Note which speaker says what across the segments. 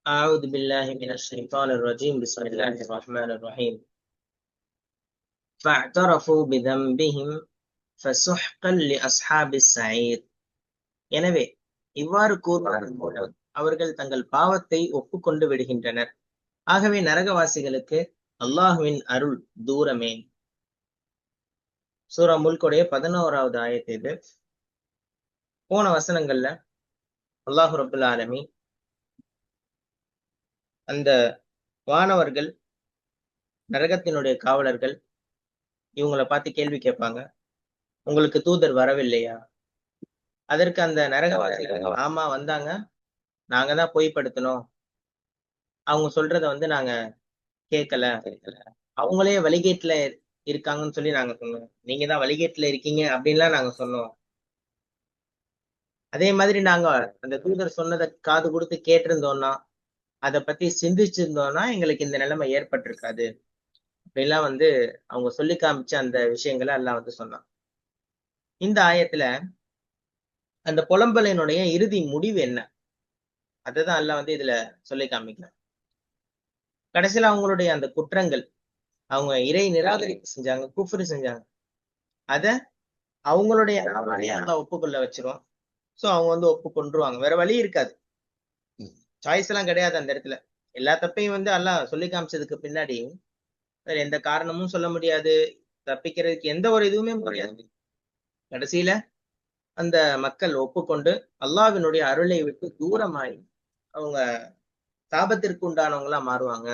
Speaker 1: أعوذ بالله من الشيطان الرجيم بسم الله الرحمن الرحيم فاعترفوا بذنبهم فسحقا لأصحاب السعير. எனவே இவ்வாறு கூறுவார்கள், அவர்கள் தங்கள் பாவத்தை ஒப்புக்கொண்டு விடுகின்றனர். ஆகவே நரகவாசிகளுக்கு அல்லாஹுவின் அருள் தூரமே. சூரா முல்குடைய 11வது ஆயத்து இது. போன வசனங்கள்ல அல்லாஹு ரப்புல் ஆலமீன் அந்த வானவர்கள், நரகத்தினுடைய காவலர்கள் இவங்களை பார்த்து கேள்வி கேட்பாங்க, உங்களுக்கு தூதர் வரவில்லையா? அதற்கு அந்த நரகவாசிகள், ஆமா வந்தாங்க, நாங்க தான் பொய்ப்படுத்தணும், அவங்க சொல்றத நாங்க கேட்கல, அவங்களே வழிகேட்டுல இருக்காங்கன்னு சொல்லி நாங்க சொன்னோம், நீங்க தான் வழிகேட்டுல இருக்கீங்க அப்படின்லாம் நாங்க சொன்னோம். அதே மாதிரி நாங்க அந்த தூதர் சொன்னதை காது கொடுத்து கேட்டிருந்தோம்னா, அதை பத்தி சிந்திச்சிருந்தோம்னா எங்களுக்கு இந்த நிலைமை ஏற்பட்டிருக்காது அப்படின்லாம் அவங்க சொல்லி காமிச்ச அந்த விஷயங்களை எல்லாம் சொன்னான். இந்த ஆயத்துல அந்த புலம்பலினுடைய இறுதி முடிவு என்ன, அதுதான் எல்லாம் இதுல சொல்லி காமிக்கலாம். கடைசியில அவங்களுடைய அந்த குற்றங்கள், அவங்க இறை நிராகரிப்பு செஞ்சாங்க, குஃப்ரு செஞ்சாங்க, அத அவங்களுடைய ஒப்புக்கொள்ள வச்சிரும். சோ அவங்க ஒப்புக்கொண்டுருவாங்க, வேற வழி இருக்காது, சாய்ஸ் எல்லாம் கிடையாது அந்த இடத்துல. எல்லா தப்பையும் அல்லாஹ் சொல்லி காமிச்சதுக்கு பின்னாடி வேற எந்த காரணமும் சொல்ல முடியாது, தப்பிக்கிறதுக்கு எந்த ஒரு இதுவுமே முடியாது. கடைசியில அந்த மக்கள் ஒப்புக்கொண்டு அல்லாஹ்வினுடைய அருளை விட்டு தூரமாய் அவங்க சாபத்திற்கு உண்டானவங்களா மாறுவாங்க,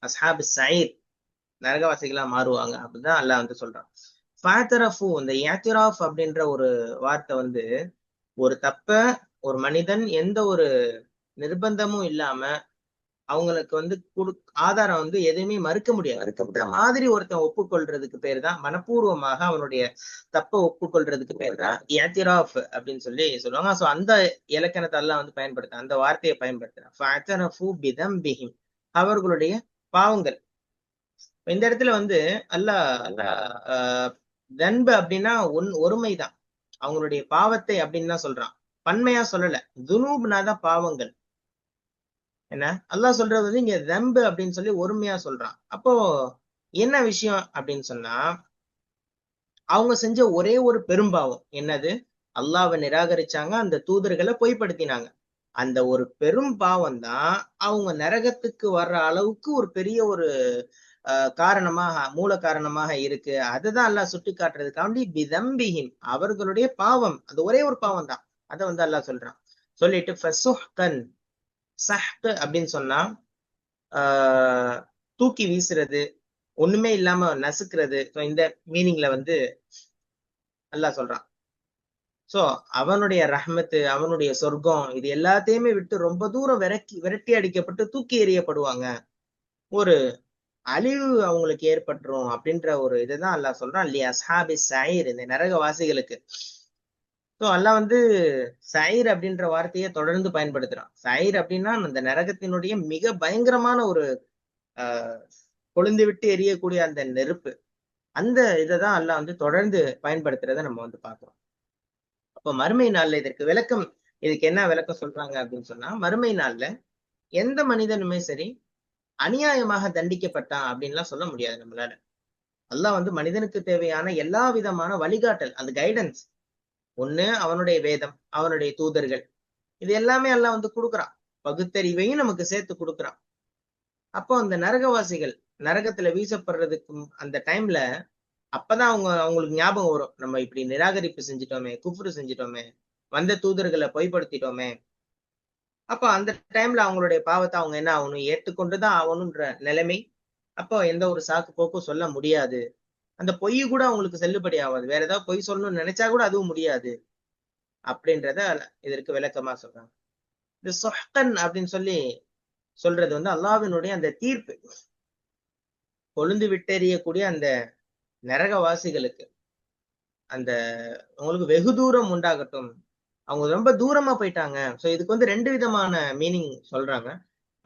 Speaker 1: அஸ்ஹாபு ஸஈர், நரகவாசிகளா மாறுவாங்க அப்படிதான் அல்லாஹ் சொல்றான். ஃபாதரஃபு, இந்த இஅ்திராஃப் அப்படின்ற ஒரு வார்த்தை ஒரு தப்ப ஒரு மனிதன் எந்த ஒரு நிர்பந்தமும் இல்லாம அவங்களுக்கு ஆதாரம் எதுவுமே மறுக்க முடியாது மாதிரி ஒருத்தன் ஒப்புக்கொள்றதுக்கு பேர் தான், மனப்பூர்வமாக அவனுடைய தப்ப ஒப்புக்கொள்றதுக்கு பேர் தான் இஅ்திராஃப் அப்படின்னு சொல்லி சொல்லுவாங்க. சோ அந்த இலக்கணத்தை எல்லாம் பயன்படுத்த, அந்த வார்த்தையை பயன்படுத்துறான், ஃபஅதரஃபு பிதம்பிஹிம், அவர்களுடைய பாவங்கள். இந்த இடத்துல அல்லாஹ் தன்பு அப்படின்னா ஒருமைதான், அவங்களுடைய பாவத்தை அப்படின்னு தான் சொல்றான், பன்மையா சொல்லல. துனூப்னா தான் பாவங்கள். என்ன அல்லாஹ் சொல்றது இங்க தம்பு அப்படின்னு சொல்லி ஒருமையா சொல்றான். அப்போ என்ன விஷயம் அப்படின்னு சொன்னா, அவங்க செஞ்ச ஒரே ஒரு பெரும்பாவம் என்னது, அல்லாஹ்வை நிராகரிச்சாங்க, அந்த தூதர்களை பொய்ப்படுத்தினாங்க. அந்த ஒரு பெரும் பாவம் தான் அவங்க நரகத்துக்கு வர்ற அளவுக்கு ஒரு பெரிய ஒரு காரணமாக, மூல காரணமாக இருக்கு. அதுதான் அல்லாஹ் சுட்டி காட்டுறதுக்காண்டி பிதம்பிஹிம், அவர்களுடைய பாவம், அது ஒரே ஒரு பாவம் தான், அதை அல்லாஹ் சொல்றான். சொல்லிட்டு ஃபஸுஹ்கன், சஹ்க் அப்படின்னு சொன்னா தூக்கி வீசுறது, ஒண்ணுமே இல்லாம நசுக்கிறது. இந்த மீனிங்ல அல்லாஹ் சொல்றான். சோ அவனுடைய ரஹ்மத்து, அவனுடைய சொர்க்கம், இது எல்லாத்தையுமே விட்டு ரொம்ப தூரம் விரட்டி அடிக்கப்பட்டு தூக்கி எறியப்படுவாங்க, ஒரு அழிவு அவங்களுக்கு ஏற்பட்டுரும் அப்படின்ற ஒரு இதுதான் அல்லாஹ் சொல்றான். லி அஸ்ஹாபி ஸஈர், இந்த நரகவாசிகளுக்கு. சோ அல்லாஹ் ஸஈர் அப்படின்ற வார்த்தையை தொடர்ந்து பயன்படுத்துறான். ஸஈர் அப்படின்னா அந்த நரகத்தினுடைய மிக பயங்கரமான ஒரு கொழுந்து விட்டு எரியக்கூடிய அந்த நெருப்பு. அந்த இதைதான் அல்லாஹ் தொடர்ந்து பயன்படுத்துறத நம்ம பார்க்கிறோம். அப்ப மறுமை நாள்ல இதற்கு விளக்கம், இதுக்கு என்ன விளக்கம் சொல்றாங்க அப்படின்னு சொன்னா, மறுமை நாள்ல எந்த மனிதனுமே சரி அநியாயமாக தண்டிக்கப்பட்டான் அப்படின்லாம் சொல்ல முடியாது நம்மளால. அல்லாஹ் மனிதனுக்கு தேவையான எல்லா விதமான வழிகாட்டல், அந்த கைடன்ஸ், ஒண்ணு அவனுடைய வேதம், அவனுடைய தூதர்கள், இது எல்லாமே அல்லாஹ் கொடுக்குறான். பகுத்தறிவையும் நமக்கு சேர்த்து கொடுக்குறான். அப்போ அந்த நரகவாசிகள் நரகத்துல வீசப்படுறதுக்கு அந்த டைம்ல அப்பதான் அவங்களுக்கு ஞாபகம் வரும், நம்ம இப்படி நிராகரிப்பு செஞ்சிட்டோமே, குஃப்ரு செஞ்சிட்டோமே, வந்த தூதர்களை பொய்ப்படுத்திட்டோமே. அப்போ அந்த டைம்ல அவங்களுடைய பாவத்தை அவங்க என்ன ஆகணும், ஏற்றுக்கொண்டுதான் ஆகணும்ன்ற நிலைமை. அப்போ எந்த ஒரு சாக்கு போக்கும் சொல்ல முடியாது, அந்த பொய் கூட அவங்களுக்கு செல்லுபடி ஆகாது, வேற ஏதாவது பொய் சொல்லணும்னு நினைச்சா கூட அதுவும் முடியாது அப்படின்றத இதற்கு விளக்கமா சொல்றாங்க. இந்த சொஹ்கன் அப்படின்னு சொல்லி சொல்றது அல்லாஹ்வினுடைய அந்த தீர்ப்பு, கொழுந்து விட்டெறியக்கூடிய அந்த நரகவாசிகளுக்கு அந்த உங்களுக்கு வெகு தூரம் உண்டாகட்டும், அவங்க ரொம்ப தூரமா போயிட்டாங்க. சோ இதுக்கு ரெண்டு விதமான மீனிங் சொல்றாங்க.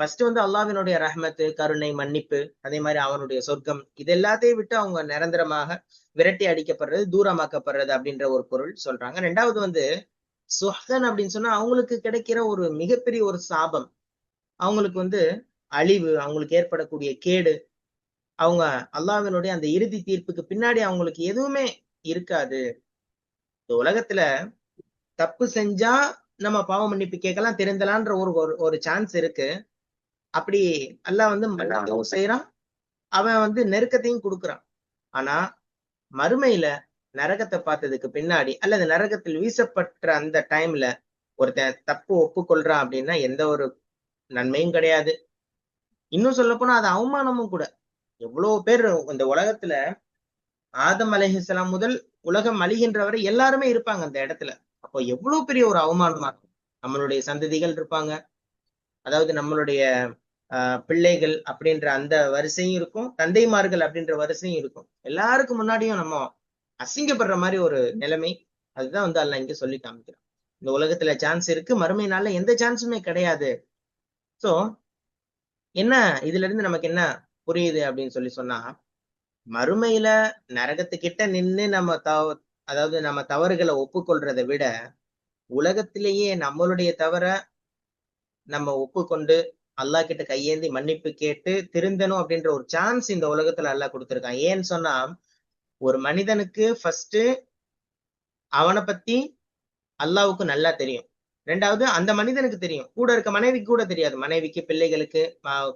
Speaker 1: ஃபர்ஸ்ட் அல்லாஹ்வினுடைய ரஹ்மத்து, கருணை, மன்னிப்பு, அதே மாதிரி அவனுடைய சொர்க்கம், இது எல்லாத்தையும் விட்டு அவங்க நிரந்தரமாக விரட்டி அடிக்கப்படுறது, தூரமாக்கப்படுறது அப்படின்ற ஒரு பொருள் சொல்றாங்க. ரெண்டாவது சுஹ்கன் அப்படின்னு சொன்னா அவங்களுக்கு கிடைக்கிற ஒரு மிகப்பெரிய ஒரு சாபம். அவங்களுக்கு வந்து அழிவு, அவங்களுக்கு ஏற்படக்கூடிய கேடு, அவங்க அல்லாஹ்வினுடைய அந்த இறுதி தீர்ப்புக்கு பின்னாடி அவங்களுக்கு எதுவுமே இருக்காது. இந்த உலகத்துல தப்பு செஞ்சா நம்ம பாவ மன்னிப்பு கேட்கலாம், திருந்தலான்ற ஒரு ஒரு ஒரு சான்ஸ் இருக்கு. அப்படி அல்லாஹ் வந்து மன்னிக்கவும் செய்றான், அவன் வந்து நெருக்கத்தையும் குடுக்குறான். ஆனா மறுமையில நரகத்தை பார்த்ததுக்கு பின்னாடி அல்லது நரகத்தில் வீசப்பட்ட அந்த டைம்ல ஒருத்தன் தப்பு ஒப்புக்கொள்றான் அப்படின்னா எந்த ஒரு நன்மையும் கிடையாது. இன்னும் சொல்ல போனா அது அவமானமும் கூட. எவ்வளவு பேர் இந்த உலகத்துல ஆதம் அலைஹிஸ்ஸலாம் முதல் உலகம் அழிகின்ற வரை எல்லாருமே இருப்பாங்க அந்த இடத்துல. அப்போ எவ்வளவு பெரிய ஒரு அவமானமா இருக்கும். நம்மளுடைய சந்ததிகள் இருப்பாங்க, அதாவது நம்மளுடைய பிள்ளைகள் அப்படின்ற அந்த வரிசையும் இருக்கும், தந்தைமார்கள் அப்படின்ற வரிசையும் இருக்கும். எல்லாருக்கும் முன்னாடியும் நம்ம அசிங்கப்படுற மாதிரி ஒரு நிலைமை. அதுதான் வந்து அல்லாஹ் இங்க சொல்லி காமிக்கிறான். இந்த உலகத்துல சான்ஸ் இருக்கு, மறுமை நாள்ல எந்த சான்ஸுமே கிடையாது. சோ என்ன இதுல இருந்து நமக்கு என்ன புரியுது அப்படின்னு சொல்லி சொன்னா, மறுமையில நரகத்துக்கிட்ட நின்னு நம்ம அதாவது நம்ம தவறுகளை ஒப்புக்கொள்றதை விட, உலகத்திலேயே நம்மளுடைய தவற நம்ம ஒப்புக்கொண்டு அல்லாஹ் கிட்ட கையேந்தி மன்னிப்பு கேட்டு திருந்தணும் அப்படின்ற ஒரு சான்ஸ் இந்த உலகத்துல அல்லாஹ் கொடுத்திருக்கான். ஏன்னு சொன்னா, ஒரு மனிதனுக்கு ஃபர்ஸ்ட் அவனை பத்தி அல்லாஹ்வுக்கு நல்லா தெரியும். 2வது அந்த மனிதனுக்கு தெரியும். கூட இருக்க மனைவிக்கு கூட தெரியாது. மனைவிக்கு, பிள்ளைகளுக்கு,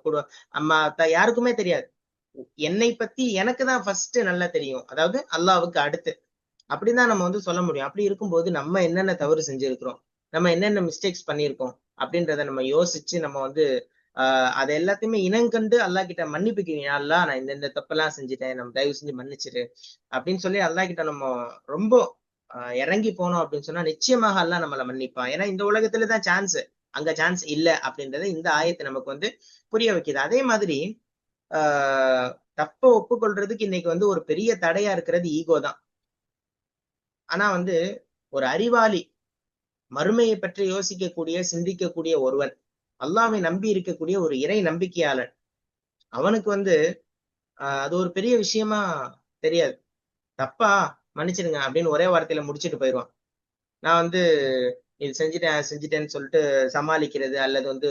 Speaker 1: கூட அம்மா, அத்தா யாருக்குமே தெரியாது. என்னை பத்தி எனக்கு தான் ஃபர்ஸ்ட் நல்லா தெரியும். அதாவது அல்லாஹ்வுக்கு அடுத்து. அப்படிதான் நம்ம வந்து சொல்ல முடியும். அப்படி இருக்கும்போது நம்ம என்னென்ன தவறு செஞ்சிருக்கிறோம், நம்ம என்னென்ன மிஸ்டேக்ஸ் பண்ணியிருக்கோம் அப்படின்றத நம்ம யோசிச்சு நம்ம வந்து அதை எல்லாத்தையுமே இனங்கண்டு அல்லாஹ் கிட்ட மன்னிப்பு கேட்கணும். யா அல்லாஹ் நான் இந்த தப்பெல்லாம் செஞ்சுட்டேன், நம்ம தயவு செஞ்சு மன்னிச்சிரு அப்படின்னு சொல்லி அல்லாஹ் கிட்ட நம்ம ரொம்ப இறங்கி போனோம் அப்படின்னு சொன்னா நிச்சயமாக அல்லாஹ் நம்மளை மன்னிப்பான். ஏன்னா இந்த உலகத்துல தான் சான்ஸ், அங்க சான்ஸ் இல்ல அப்படின்றத இந்த ஆயத்தை நமக்கு வந்து புரிய வைக்குது. அதே மாதிரி ஆஹ் தப்ப ஒப்புக்கொள்றதுக்கு இன்னைக்கு வந்து ஒரு பெரிய தடையா இருக்கிறது ஈகோ தான். ஆனா வந்து ஒரு அறிவாளி, மறுமையை பற்றி யோசிக்கக்கூடிய, சிந்திக்கக்கூடிய ஒருவன், அல்லாஹ்வை நம்பி இருக்கக்கூடிய ஒரு இறை நம்பிக்கையாளன், அவனுக்கு வந்து அது ஒரு பெரிய விஷயமா தெரியாது. தப்பா மன்னிச்சிடுங்க அப்படின்னு ஒரே வார்த்தையில முடிச்சிட்டு போயிடுவான். நான் வந்து இது செஞ்சுட்டேன் செஞ்சுட்டேன்னு சொல்லிட்டு சமாளிக்கிறது அல்லது வந்து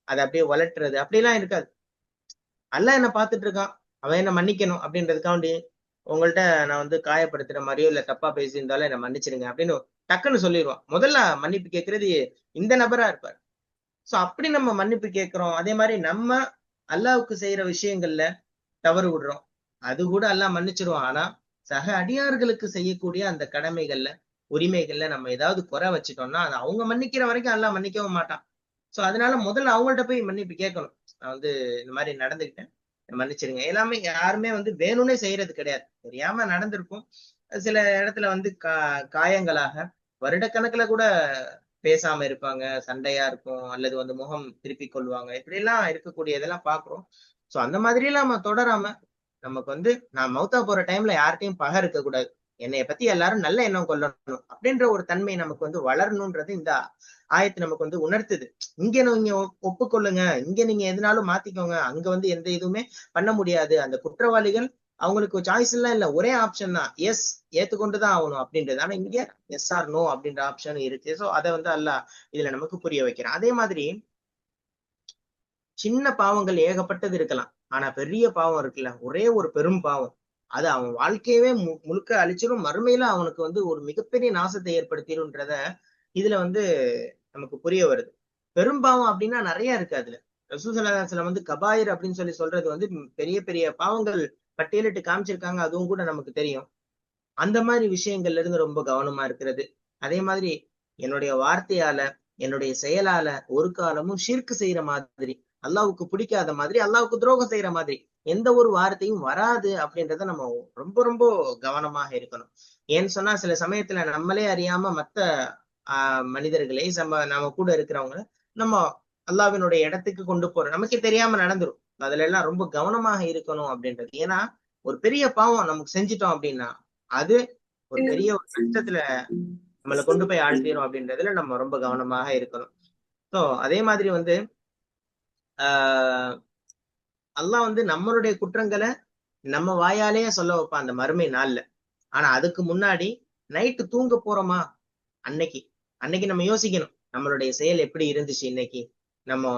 Speaker 1: அதை அப்படியே வளர்த்துறது அப்படிலாம் இருக்காது. அல்லாஹ் என்ன பார்த்துட்டு இருக்கான், அவன் என்ன மன்னிக்கணும் அப்படின்றதுக்காண்டி உங்கள்ட்ட நான் வந்து காயப்படுத்துற மாதிரியோ இல்ல தப்பா பேசியிருந்தாலும் என்ன மன்னிச்சிடுங்க அப்படின்னு டக்குன்னு சொல்லிடுவான். முதல்ல மன்னிப்பு கேட்கறது இந்த நபரா இருப்பார். சோ அப்படி நம்ம மன்னிப்பு கேட்கிறோம். அதே மாதிரி நம்ம அல்லாஹ்வுக்கு செய்யற விஷயங்கள்ல தவறு விடுறோம், அது கூட அல்லாஹ் மன்னிச்சிருவான். ஆனா சக அடியார்களுக்கு செய்யக்கூடிய அந்த கடமைகள்ல, உரிமைகள்ல நம்ம ஏதாவது குறை வச்சுட்டோம்னா அது அவங்க மன்னிக்கிற வரைக்கும் அல்லாஹ் மன்னிக்கவும் மாட்டான். சோ அதனால முதல்ல அவங்கள்ட்ட போய் மன்னிப்பு கேட்கணும். நான் வந்து இந்த மாதிரி நடந்துக்கிட்டேன், மன்னிச்சிருங்க. எல்லாமே யாருமே வந்து வேணும்னே செய்யறது கிடையாது, தெரியாம நடந்திருக்கும். சில இடத்துல வந்து காயங்களாக வருடக்கணக்குல கூட பேசாம இருப்பாங்க, சண்டையா இருக்கும், அல்லது வந்து முகம் திருப்பிக் கொள்வாங்க. இப்படி எல்லாம் இருக்கக்கூடிய இதெல்லாம் பாக்குறோம். சோ அந்த மாதிரி எல்லாம் நம்ம தொடராம, நமக்கு வந்து நான் மௌத்தா போற டைம்ல யார்கிட்டயும் பகை இருக்க கூடாது, என்னைய பத்தி எல்லாரும் நல்ல எண்ணம் கொள்ளணும் அப்படின்ற ஒரு தன்மை நமக்கு வந்து வளரணும்ன்றது இந்த ஆயத்து நமக்கு வந்து உணர்த்துது. இங்க நீங்க ஒப்புக்கொள்ளுங்க, இங்க நீங்க எதுனாலும் மாத்திக்கோங்க, அங்க வந்து எந்த இதுவுமே பண்ண முடியாது. அந்த குற்றவாளிகள் அவங்களுக்கு சாய்ஸ் எல்லாம் இல்ல, ஒரே ஆப்ஷன் தான், எஸ், ஏத்துக்கொண்டுதான் ஆகணும் அப்படின்றது. ஆனா இங்க எஸ் ஆர் நோ அப்படின்ற ஆப்ஷன் இருக்கு. சோ அதை வந்து அல்லாஹ் இதுல நமக்கு புரிய வைக்கிறான். அதே மாதிரி சின்ன பாவங்கள் ஏகப்பட்டது இருக்கலாம், ஆனா பெரிய பாவம் இருக்குல்ல, ஒரே ஒரு பெரும் பாவம், அது அவன் வாழ்க்கையவே முழுக்க அழிச்சிடும், மறுமையில அவனுக்கு வந்து ஒரு மிகப்பெரிய நாசத்தை ஏற்படுத்திடும்ன்றத இதுல வந்து நமக்கு புரிய வருது. பெரும்பாவம் அப்படின்னா நிறைய இருக்கு அதுல. ரசூல் ஸல்லல்லாஹு அலைஹி வஸல்லம் வந்து கபாயிர் அப்படின்னு சொல்லி சொல்றது வந்து பெரிய பெரிய பாவங்கள் பட்டியலிட்டு காமிச்சிருக்காங்க, அதுவும் கூட நமக்கு தெரியும். அந்த மாதிரி விஷயங்கள்ல இருந்து ரொம்ப கவனமா இருக்கிறது. அதே மாதிரி என்னுடைய வார்த்தையால, என்னுடைய செயலால ஒரு காலமும் ஷிர்க் செய்யற மாதிரி, அல்லாஹ்வுக்கு பிடிக்காத மாதிரி, அல்லாஹ்வுக்கு துரோகம் செய்யற மாதிரி எந்த ஒரு வார்த்தையும் வராது அப்படின்றத நம்ம ரொம்ப ரொம்ப கவனமாக இருக்கணும். ஏன்னு சொன்னா சில சமயத்துல நம்மளே அறியாம மத்த மனிதர்களை நம்ம கூட இருக்கிறவங்க நம்ம அல்லாஹ்வினுடைய இடத்துக்கு கொண்டு போறோம், நமக்கே தெரியாம நடந்துரும். அதுல எல்லாம் ரொம்ப கவனமாக இருக்கணும் அப்படின்றது. ஏன்னா ஒரு பெரிய பாவம் நமக்கு செஞ்சிட்டோம் அப்படின்னா அது ஒரு பெரிய ஒரு கஷ்டத்துல நம்மளை கொண்டு போய் ஆழ்த்திரும் அப்படின்றதுல நம்ம ரொம்ப கவனமாக இருக்கணும். சோ அதே மாதிரி வந்து ஆஹ் அல்லாஹ் வந்து நம்மளுடைய குற்றங்களை நம்ம வாயாலேயே சொல்ல வைப்பான் அந்த மறுமை நாள்ல. ஆனா அதுக்கு முன்னாடி நைட்டு தூங்க போறோமா, அன்னைக்கு அன்னைக்கு நம்ம யோசிக்கணும் நம்மளுடைய செயல் எப்படி இருந்துச்சு இன்னைக்கு. நம்ம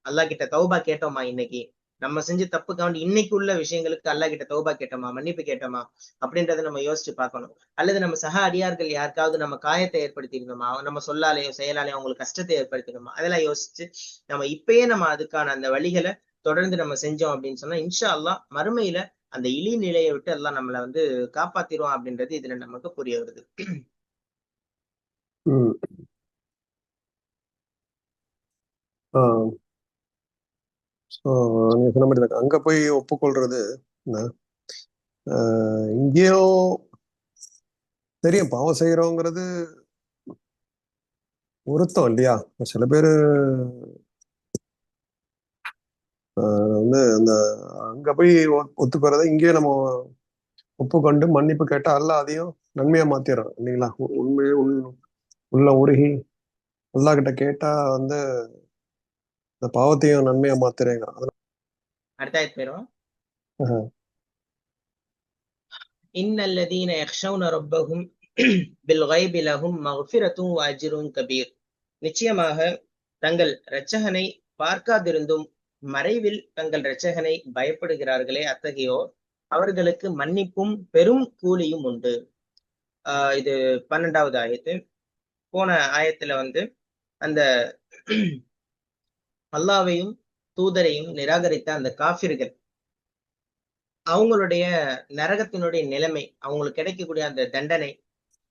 Speaker 1: அல்லாஹ் கிட்ட தௌபா கேட்டோமா இன்னைக்கு? நம்ம செஞ்ச தப்புக்காண்டி இன்னைக்கு உள்ள விஷயங்களுக்கு அல்லாஹ் கிட்ட தௌபா கேட்டோமா, மன்னிப்பு கேட்டோமா அப்படின்றத நம்ம யோசிச்சு பார்க்கணும். அல்லது நம்ம சக அடியார்கள் யாருக்காவது நம்ம காயத்தை ஏற்படுத்தியிருந்தோமா, நம்ம சொல்லாலேயோ செயலாலேயோ அவங்களுக்கு கஷ்டத்தை ஏற்படுத்தினோமா, அதெல்லாம் யோசிச்சு நம்ம இப்பயே நம்ம அதுக்கான அந்த வழிகளை தொடர்ந்து நம்ம செஞ்சோம் அப்படின்னு சொன்னா இன்ஷா அல்லாஹ் மறுமையில அந்த இழி நிலையை விட்டு எல்லாம் நம்மளை வந்து காப்பாத்திருவோம் அப்படின்றது இதுல நமக்கு புரிய வருது.
Speaker 2: ம். ஆஹ் ஸோ நீங்க சொன்ன மாதிரி தான். அங்க போய் ஒப்புக்கொள்றது என்ன, இங்கேயும் தெரியும் பாவம் செய்யறோங்கிறது ஒருத்தம் இல்லையா. சில பேர் வந்து அந்த அங்க போய் ஒத்துக்கிறத இங்கேயே நம்ம ஒப்புக்கொண்டு மன்னிப்பு கேட்டா அல்ல அதையும் நன்மையா மாத்திடுறோம் இல்லைங்களா. உண்மையே உள்ள உருகி அல்லா கிட்ட கேட்டா வந்து இந்த பாவத்தையும் நன்மையா மாத்துறேங்க.
Speaker 1: அடுத்தாயத்து போயிரும்.
Speaker 2: அதனால
Speaker 1: இன்னல்லதீன யக்ஷௌன ரப்பஹும் பில்கைபி லஹும் மக்ஃபிரத்தும் வஅஜ்ருன் கபீர். நிச்சயமாக தங்கள் இரட்சகனை பார்க்காதிருந்தும் மறைவில் தங்கள் இரட்சகனை பயப்படுகிறார்களே அத்தகையோர் அவர்களுக்கு மன்னிப்பும் பெரும் கூலியும் உண்டு. இது 12வது ஆயத்து. போன ஆயத்துல வந்து அந்த அல்லாவையும் தூதரையும் நிராகரித்த அந்த காஃபிர்கள் அவங்களுடைய நரகத்தினுடைய நிலைமை, அவங்களுக்கு கிடைக்கக்கூடிய அந்த தண்டனை,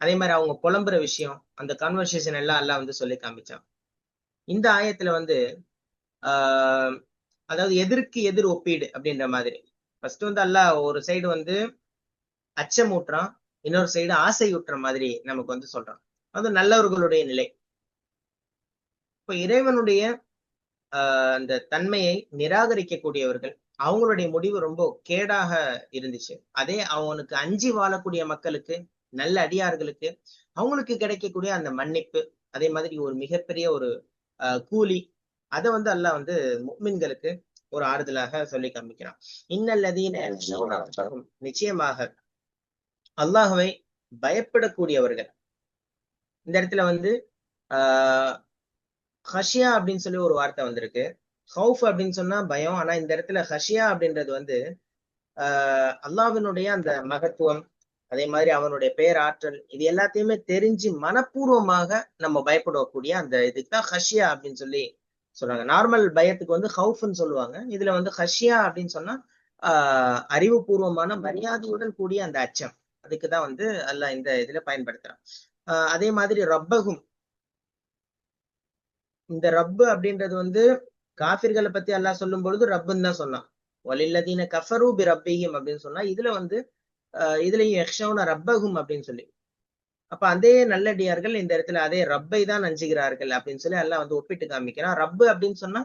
Speaker 1: அதே மாதிரி அவங்க புலம்புற விஷயம், அந்த கான்வர்சேஷன் எல்லாம் அல்லாஹ் வந்து சொல்லி காமிச்சான். இந்த ஆயத்துல வந்து ஆஹ் அதாவது எதிர்க்கு எதிர் ஒப்பீடு அப்படின்ற மாதிரி ஃபர்ஸ்ட் வந்து அல்லாஹ் ஒரு சைடு வந்து அச்சமூட்டுறான், இன்னொரு சைடு ஆசையூட்டுற மாதிரி நமக்கு வந்து சொல்றான். அது நல்லவர்களுடைய நிலை. இப்ப இறைவனுடைய அந்த தன்மையை நிராகரிக்கக்கூடியவர்கள் அவங்களுடைய முடிவு ரொம்ப கேடாக இருந்துச்சு. அதே அவனுக்கு அஞ்சி வாழக்கூடிய மக்களுக்கு, நல்ல அடியார்களுக்கு அவங்களுக்கு கிடைக்கக்கூடிய அந்த மன்னிப்பு, அதே மாதிரி ஒரு மிகப்பெரிய ஒரு கூலி, அதை வந்து அல்லாஹ் வந்து முஃமின்களுக்கு ஒரு ஆறுதலாக சொல்லி காமிக்கிறான். இன்னல்லதீன நிச்சயமாக அல்லாஹ்வை பயப்படக்கூடியவர்கள். இந்த இடத்துல வந்து ஆஹ் ஹஷியா அப்படின்னு சொல்லி ஒரு வார்த்தை வந்திருக்கு. ஹவுஃப் அப்படின்னு சொன்னா பயம். ஆனா இந்த இடத்துல ஹஷியா அப்படின்றது வந்து அல்லாஹ்வினுடைய அந்த மகத்துவம், அதே மாதிரி அவனுடைய பேராற்றல், இது எல்லாத்தையுமே தெரிஞ்சு மனப்பூர்வமாக நம்ம பயப்படக்கூடிய அந்த இதுக்கு தான் ஹஷியா அப்படின்னு சொல்லி சொல்றாங்க. நார்மல் பயத்துக்கு வந்து ஹவுஃப்னு சொல்லுவாங்க. இதுல வந்து ஹஷியா அப்படின்னு சொன்னா அறிவுபூர்வமான மரியாதையுடன் கூடிய அந்த அச்சம், அதுக்குதான் வந்து அல்லாஹ் இந்த இதுல பயன்படுத்துறான். அதே மாதிரி ரப்பகும், இந்த ரப்பு அப்படின்றது வந்து காஃபிர்களை பத்தி அல்லாஹ் சொல்லும் பொழுது ரப்புன்னு தான் சொன்னான். வலில்லதீன கஃபரு பி ரப்பிஹிம் அப்படின்னு சொன்னா இதுல வந்து இதுலயும் யக்ஷௌன ரப்பகும் அப்படின்னு சொல்லி, அப்ப அதே நல்லடியார்கள் இந்த இடத்துல அதே ரப்பை தான் அஞ்சுகிறார்கள் அப்படின்னு சொல்லி அல்லாஹ் வந்து ஒப்பிட்டு காமிக்கிறான். ரப்பு அப்படின்னு சொன்னா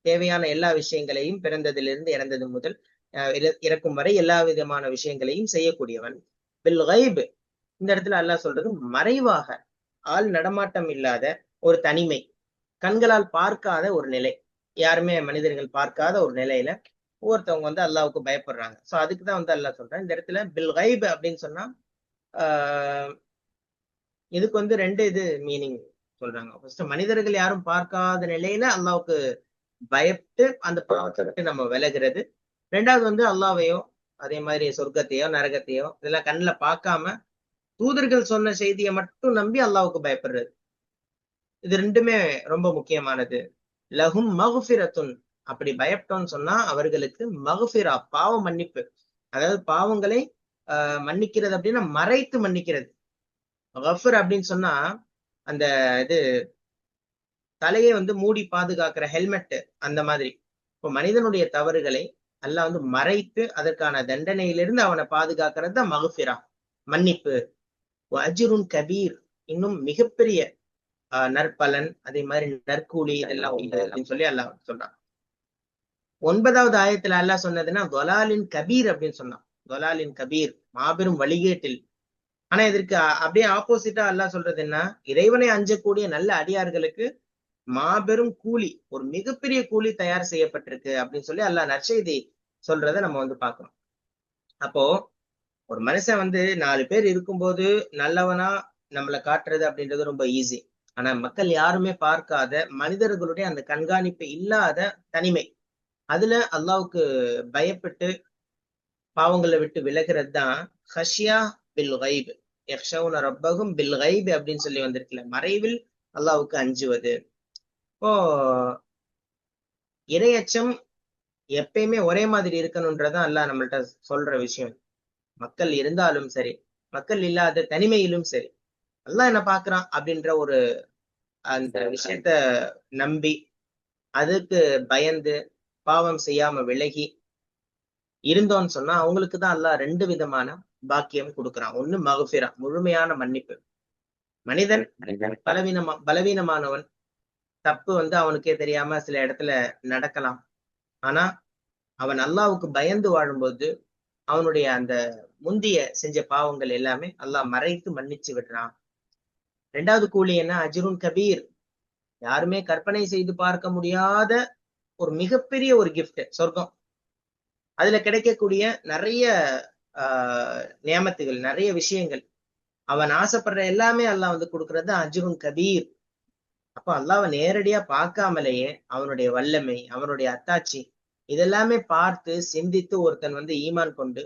Speaker 1: தேவையான எல்லா விஷயங்களையும் பிறந்ததிலிருந்து இறந்தது முதல் இறக்கும் வரை எல்லா விதமான விஷயங்களையும் செய்யக்கூடியவன். பில் கைப், இந்த இடத்துல அல்லாஹ் சொல்றது மறைவாக, ஆள் நடமாட்டம் இல்லாத ஒரு தனிமை, கண்களால் பார்க்காத ஒரு நிலை, யாருமே மனிதர்கள் பார்க்காத ஒரு நிலையில ஒவ்வொருத்தவங்க வந்து அல்லாவுக்கு பயப்படுறாங்க. சோ அதுக்குதான் வந்து அல்லாஹ் சொல்றேன் இந்த இடத்துல பில் கைப் அப்படின்னு சொன்னா ஆஹ் இதுக்கு வந்து ரெண்டு இது மீனிங் சொல்றாங்க. ஃபர்ஸ்ட் மனிதர்கள் யாரும் பார்க்காத நிலையில அல்லாவுக்கு பயப்பட்டு அந்த பாவத்தை நம்ம விலகிறது. ரெண்டாவது வந்து அல்லாவையோ அதே மாதிரி சொர்க்கத்தையோ நரகத்தையோ இதெல்லாம் கண்ணுல பார்க்காம தூதர்கள் சொன்ன செய்தியை மட்டும் நம்பி அல்லாவுக்கு பயப்படுறது. இது ரெண்டுமே ரொம்ப முக்கியமானது. லஹும் மகுஃபிரத்துன், அப்படி பயப்பட்டோம்னு சொன்னா அவர்களுக்கு மகுஃபிரா, பாவ மன்னிப்பு. அதாவது பாவங்களை மன்னிக்கிறது அப்படின்னா மறைத்து மன்னிக்கிறது. கஃபர் அப்படின்னு சொன்னா அந்த இது தலையை வந்து மூடி பாதுகாக்கிற ஹெல்மெட் அந்த மாதிரி. இப்போ மனிதனுடைய தவறுகளை அல்லாஹ் வந்து மறைத்து அதற்கான தண்டனையிலிருந்து அவனை பாதுகாக்கிறது தான் மகுஃபிரா, மன்னிப்பு. அஜ்ருன் கபீர், இன்னும் மிகப்பெரிய நற்பலன், அதே மாதிரி நற்கூலி இதெல்லாம் உண்டு அப்படின்னு சொல்லி அல்லாஹ் சொல்றான். 9வது ஆயத்துல அல்லாஹ் சொன்னதுன்னா தொலாலின் கபீர் அப்படின்னு சொன்னான். தொலாலின் கபீர், மாபெரும் வழிகேட்டில். ஆனா இதற்கு அப்படியே ஆப்போசிட்டா அல்லாஹ் சொல்றது என்ன, இறைவனை அஞ்சக்கூடிய நல்ல அடியார்களுக்கு மாபெரும் கூலி, ஒரு மிகப்பெரிய கூலி தயார் செய்யப்பட்டிருக்கு அப்படின்னு சொல்லி அல்லாஹ் நற்செய்தி சொல்றதை நம்ம வந்து பார்க்கணும். அப்போ ஒரு மனுஷன் வந்து 4 பேர் இருக்கும்போது நல்லவனா நம்மளை காட்டுறது அப்படின்றது ரொம்ப ஈஸி. ஆனா மக்கள் யாருமே பார்க்காத மனிதர்களுடைய அந்த கண்காணிப்பு இல்லாத தனிமை, அதுல அல்லாவுக்கு பயப்பட்டு பாவங்களை விட்டு விலகிறது தான் ஹஷ்யா பில் கைப், யக்ஷவுன ரப்பகும் பில் கைப் அப்படின்னு சொல்லி வந்திருக்குல்ல, மறைவில் அல்லாவுக்கு அஞ்சுவது. இப்போ இரையச்சம் எப்பயுமே ஒரே மாதிரி இருக்கணும்ன்றதான் அல்லாஹ் நம்மள்ட்ட சொல்ற விஷயம். மக்கள் இருந்தாலும் சரி, மக்கள் இல்லாத தனிமையிலும் சரி, அல்லாஹ் என்ன பாக்குறான் அப்படின்ற ஒரு அந்த விஷயத்த நம்பி அதுக்கு பயந்து பாவம் செய்யாம விலகி இருந்தோம்னு சொன்னா அவங்களுக்கு தான் அல்லாஹ் 2 விதமான பாக்கியம் கொடுக்குறான். ஒண்ணு மகஃபிரா, முழுமையான மன்னிப்பு. மனிதன் பலவீனமானவன், தப்பு அவனுக்கே தெரியாம சில இடத்துல நடக்கலாம். ஆனா அவன் அல்லாவுக்கு பயந்து வாழும்போது அவனுடைய அந்த முந்திய செஞ்ச பாவங்கள் எல்லாமே அல்லாஹ் மறைத்து மன்னிச்சு விடுறான். 2வது கூலி என்ன? அஜ்ருன் கபீர். யாருமே கற்பனை செய்து பார்க்க முடியாத ஒரு மிகப்பெரிய ஒரு கிஃப்ட் சொர்க்கம். அதுல கிடைக்கக்கூடிய நிறைய நியமத்துகள், நிறைய விஷயங்கள், அவன் ஆசைப்படுற எல்லாமே அல்லாஹ் கொடுக்கறது அஜ்ருன் கபீர். அப்ப அல்லாஹ்வை நேரடியா பார்க்காமலேயே அவனுடைய வல்லமை, அவனுடைய அத்தாட்சி இதெல்லாமே பார்த்து சிந்தித்து ஒருத்தன் ஈமான் கொண்டு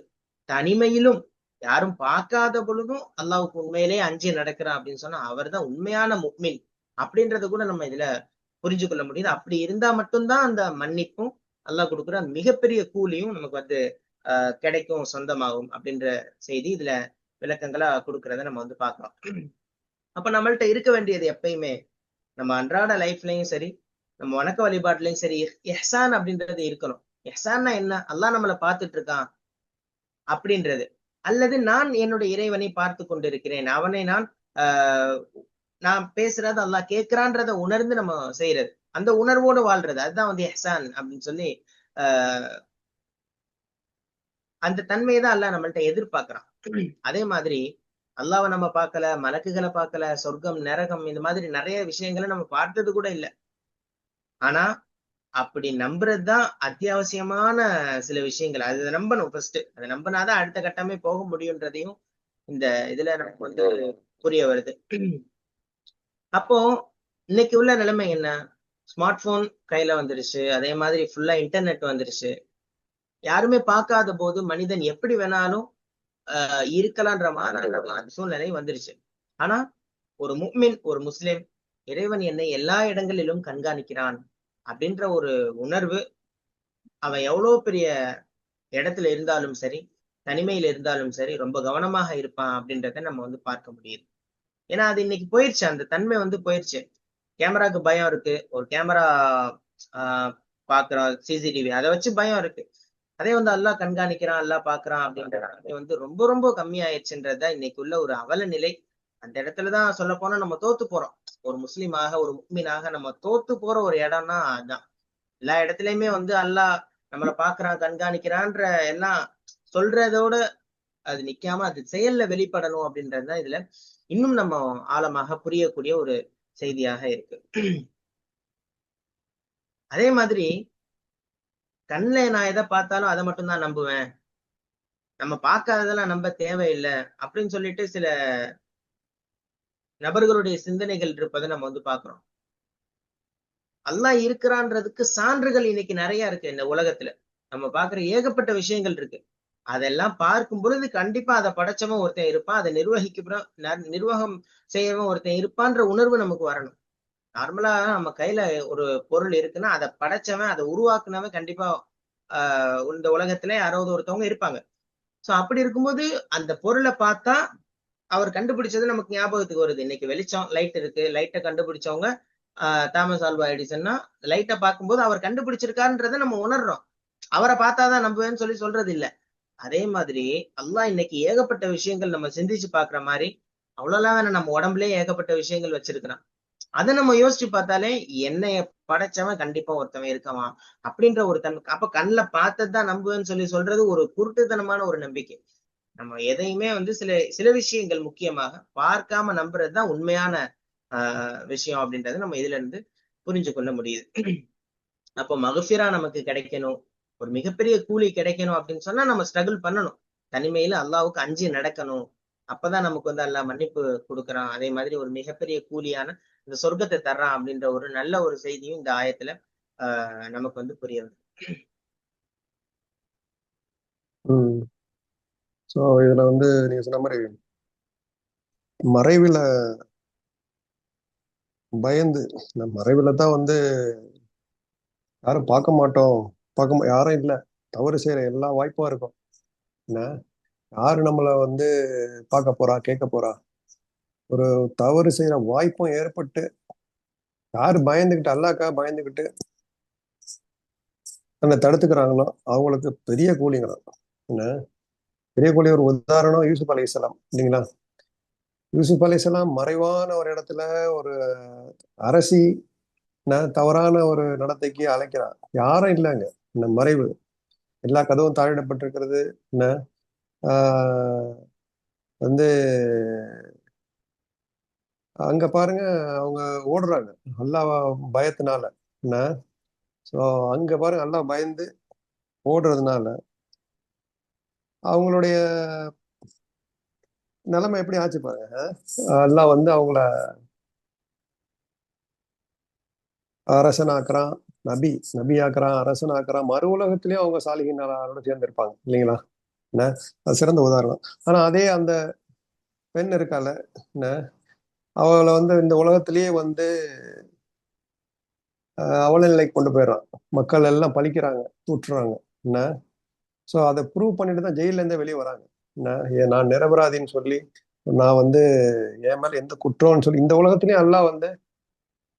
Speaker 1: தனிமையிலும் யாரும் பார்க்காத பொழுதும் அல்லாஹ்வுக்கு உண்மையிலேயே அஞ்சி நடக்கிறான் அப்படின்னு சொன்னா அவர் தான் உண்மையான முஃமின் அப்படின்றத கூட நம்ம இதுல புரிஞ்சு கொள்ள முடியுது. அப்படி இருந்தா மட்டும்தான் அந்த மன்னிப்பும் அல்லாஹ் கொடுக்குற அந்த மிகப்பெரிய கூலியும் நமக்கு கிடைக்கும், சொந்தமாகும் அப்படின்ற செய்தி இதுல விளக்கங்களா கொடுக்கறத நம்ம பார்க்கலாம். அப்ப நம்மள்ட்ட இருக்க வேண்டியது எப்பயுமே நம்ம அன்றாட லைஃப்லயும் சரி, நம்ம வணக்க வழிபாட்டுலயும் சரி, இஹ்சான் அப்படின்றது இருக்கணும். இஹ்சான்னா என்ன? அல்லாஹ் நம்மளை பார்த்துட்டு இருக்கான் அப்படின்றது, அல்லது நான் என்னுடைய இறைவனை பார்த்து கொண்டிருக்கிறேன், அவனை நான் பேசுறது அல்லாஹ் கேட்கிறான்றத உணர்ந்து நம்ம செய்யறது, அந்த உணர்வோடு வாழ்றது, அதுதான் இஹ்சான் அப்படின்னு சொல்லி அந்த தன்மையை தான் அல்லாஹ் நம்மள்ட்ட எதிர்பார்க்கிறான். அதே மாதிரி அல்லாஹ்வை நம்ம பார்க்கல, மலக்குகளை பார்க்கல, சொர்க்கம் நரகம் இந்த மாதிரி நிறைய விஷயங்களை நம்ம பார்த்தது கூட இல்லை. ஆனா அப்படி நம்புறதுதான் அத்தியாவசியமான சில விஷயங்கள். அதை நம்பணும் ஃபர்ஸ்ட். அதை நம்பினாதான் அடுத்த கட்டமே போக முடியும்ன்றதையும் இந்த இதுல நமக்கு புரிய வருது. அப்போ இன்னைக்கு உள்ள நிலைமை என்ன? ஸ்மார்ட் போன் கையில வந்துருச்சு, அதே மாதிரி ஃபுல்லா இன்டர்நெட் வந்துருச்சு. யாருமே பார்க்காத போது மனிதன் எப்படி வேணாலும் இருக்கலான்ற மாதிரி சூழ்நிலை வந்துருச்சு. ஆனா ஒரு முஃமின், ஒரு முஸ்லிம், இறைவன் என்னை எல்லா இடங்களிலும் கண்காணிக்கிறான் அப்படின்ற ஒரு உணர்வு, அவன் எவ்வளவு பெரிய இடத்துல இருந்தாலும் சரி, தனிமையில இருந்தாலும் சரி, ரொம்ப கவனமாக இருப்பான் அப்படின்றத நம்ம பார்க்க முடியுது. ஏன்னா அது இன்னைக்கு போயிருச்சு, அந்த தன்மை போயிருச்சு. கேமராக்கு பயம் இருக்கு, ஒரு கேமரா பாக்குறோம், சிசிடிவி அதை வச்சு பயம் இருக்கு. அதே அல்லாஹ் கண்காணிக்கிறான், அல்லாஹ் பாக்குறான் அப்படின்ற ரொம்ப ரொம்ப கம்மியாயிடுச்சுன்றதுதான் இன்னைக்கு உள்ள ஒரு அவல நிலை. அந்த இடத்துலதான் சொல்ல போனா நம்ம தோத்து போறோம். ஒரு முஸ்லீமாக, ஒரு முஃமினாக நம்ம தோத்து போற ஒரு இடம்னா அதுதான். எல்லா இடத்துலயுமே அல்லாஹ் நம்மளை பாக்குறான், கண்காணிக்கிறான்ற எல்லாம் சொல்றதோட அது நிக்காம அது செயல்ல வெளிப்படணும் அப்படின்றதுதான் இதுல இன்னும் நம்ம ஆழமாக புரியக்கூடிய ஒரு செய்தியாக இருக்கு. அதே மாதிரி கண்ணுல நான் எதை பார்த்தாலும் அதை மட்டும்தான் நம்புவேன், நம்ம பார்க்காததெல்லாம் நம்ப தேவையில்லை அப்படின்னு சொல்லிட்டு சில நபர்களுடைய சிந்தனைகள் இருப்பதை நம்ம பார்க்கிறோம். அல்லாஹ் இருக்கிறான்றதுக்கு சான்றுகள் இன்னைக்கு நிறைய இருக்கு இந்த உலகத்துல. நம்ம பாக்குற ஏகப்பட்ட விஷயங்கள் இருக்கு. அதெல்லாம் பார்க்கும் பொழுது கண்டிப்பா அதை படைச்சவன் ஒருத்தன் இருப்பான், அதை நிர்வாகம் செய்யறவன் ஒருத்தன் இருப்பான்ற உணர்வு நமக்கு வரணும். நார்மலா நம்ம கையில ஒரு பொருள் இருக்குன்னா அதை படைச்சவன், அதை உருவாக்குனவன் கண்டிப்பா இந்த உலகத்துல யாராவது ஒருத்தவங்க இருப்பாங்க. சோ அப்படி இருக்கும்போது அந்த பொருளை பார்த்தா அவர் கண்டுபிடிச்சது நமக்கு ஞாபகத்துக்கு வருது. இன்னைக்கு வெளிச்சம், லைட் இருக்கு, லைட்டை கண்டுபிடிச்சவங்க தாமஸ் ஆல்வா எடிசன்னா லைட்டை பார்க்கும்போது அவர் கண்டுபிடிச்சிருக்காருன்றதை நம்ம உணர்றோம். அவரை பார்த்தாதான் நம்புவேன்னு சொல்றது இல்ல. அதே மாதிரி அல்லாஹ் இன்னைக்கு ஏகப்பட்ட விஷயங்கள் நம்ம சிந்திச்சு பாக்குற மாதிரி அவ்வளவுலாம் வேணா, நம்ம உடம்புலயே ஏகப்பட்ட விஷயங்கள் வச்சிருக்கிறான். அதை நம்ம யோசிச்சு பார்த்தாலே என்னைய படைச்சவன் கண்டிப்பா ஒருத்தவன் இருக்கவான் அப்படின்ற ஒரு தன்மை. அப்ப கண்ணுல பார்த்ததுதான் நம்புவேன்னு சொல்றது ஒரு குருட்டுத்தனமான ஒரு நம்பிக்கை. நம்ம எதையுமே சில சில விஷயங்கள் முக்கியமாக பார்க்காம நம்புறதுதான் உண்மையான விஷயம் அப்படின்றத நம்ம இதுல இருந்து புரிஞ்சு கொள்ள முடியுது. அப்போ மகஃபிரா நமக்கு கிடைக்கணும், ஒரு மிகப்பெரிய கூலி கிடைக்கணும் அப்படின்னு சொன்னா நம்ம ஸ்ட்ரகிள் பண்ணணும். தனிமையில அல்லாஹ்வுக்கு அஞ்சி நடக்கணும். அப்பதான் நமக்கு வந்து அல்லாஹ் மன்னிப்பு கொடுக்குறான். அதே மாதிரி ஒரு மிகப்பெரிய கூலியான இந்த சொர்க்கத்தை தர்றான் அப்படின்ற ஒரு நல்ல ஒரு செய்தியும் இந்த ஆயத்துல நமக்கு வந்து புரிய வருது.
Speaker 2: ஸோ இதுல வந்து நீங்க சொன்ன மாதிரி மறைவுல பயந்து, இந்த மறைவுல தான் வந்து யாரும் பார்க்க மாட்டோம், யாரும் இல்லை, தவறு செய்யற எல்லா வாய்ப்பும் இருக்கும். என்ன, யாரு நம்மள வந்து பார்க்க போறா, கேட்க போறா, ஒரு தவறு செய்யற வாய்ப்பும் ஏற்பட்டு யாரு பயந்துகிட்டு, அல்லாஹ்க்காக பயந்துகிட்டு தன்னை தடுத்துக்கிறாங்களோ அவங்களுக்கு பெரிய கூலிங்கிறான். என்ன, பெரிய கூலி. ஒரு உதாரணம் யூசுப் அலைஹிஸ்ஸலாம் இல்லைங்களா? யூசுப் அலைஹிஸ்ஸலாம் மறைவான ஒரு இடத்துல ஒரு அரசி தவறான ஒரு நடத்தைக்கு அழைக்கிறான். யாரும் இல்லைங்க. இந்த மறைவு, எல்லா கதவும் தாழிடப்பட்டிருக்கிறது. என்ன, ஆஹ் வந்து அங்க பாருங்க, அவங்க ஓடுறாங்க அல்லாஹ் பயத்தினால. என்ன, ஸோ அங்க பாருங்க அல்லாஹ் பயந்து ஓடுறதுனால அவங்களுடைய நிலைமை எப்படி ஆச்சு பாருங்க. அல்லாஹ் வந்து அவங்கள அரசனாக்குறான், நபி நபி ஆக்குறான், அரசனாக்குறான். மறு உலகத்திலயும் அவங்க சாலிகினாரோட சேர்ந்து இருப்பாங்க இல்லைங்களா? என்ன, அது சிறந்த உதாரணம். ஆனா அதே அந்த பெண் இருக்கால, என்ன, அவளை வந்து இந்த உலகத்திலேயே வந்து அவல நிலைக்கு கொண்டு போயிடுறான். மக்கள் எல்லாம் பழிக்கிறாங்க, தூற்றுறாங்க. என்ன, ஸோ அதை ப்ரூவ் பண்ணிட்டு தான் ஜெயில இருந்தே வெளியே வராங்க. என்ன, நான் நிரபராதின்னு சொல்லி, நான் வந்து என் மேல எந்த குற்றம்னு சொல்லி இந்த உலகத்திலயும் அல்லாஹ் வந்து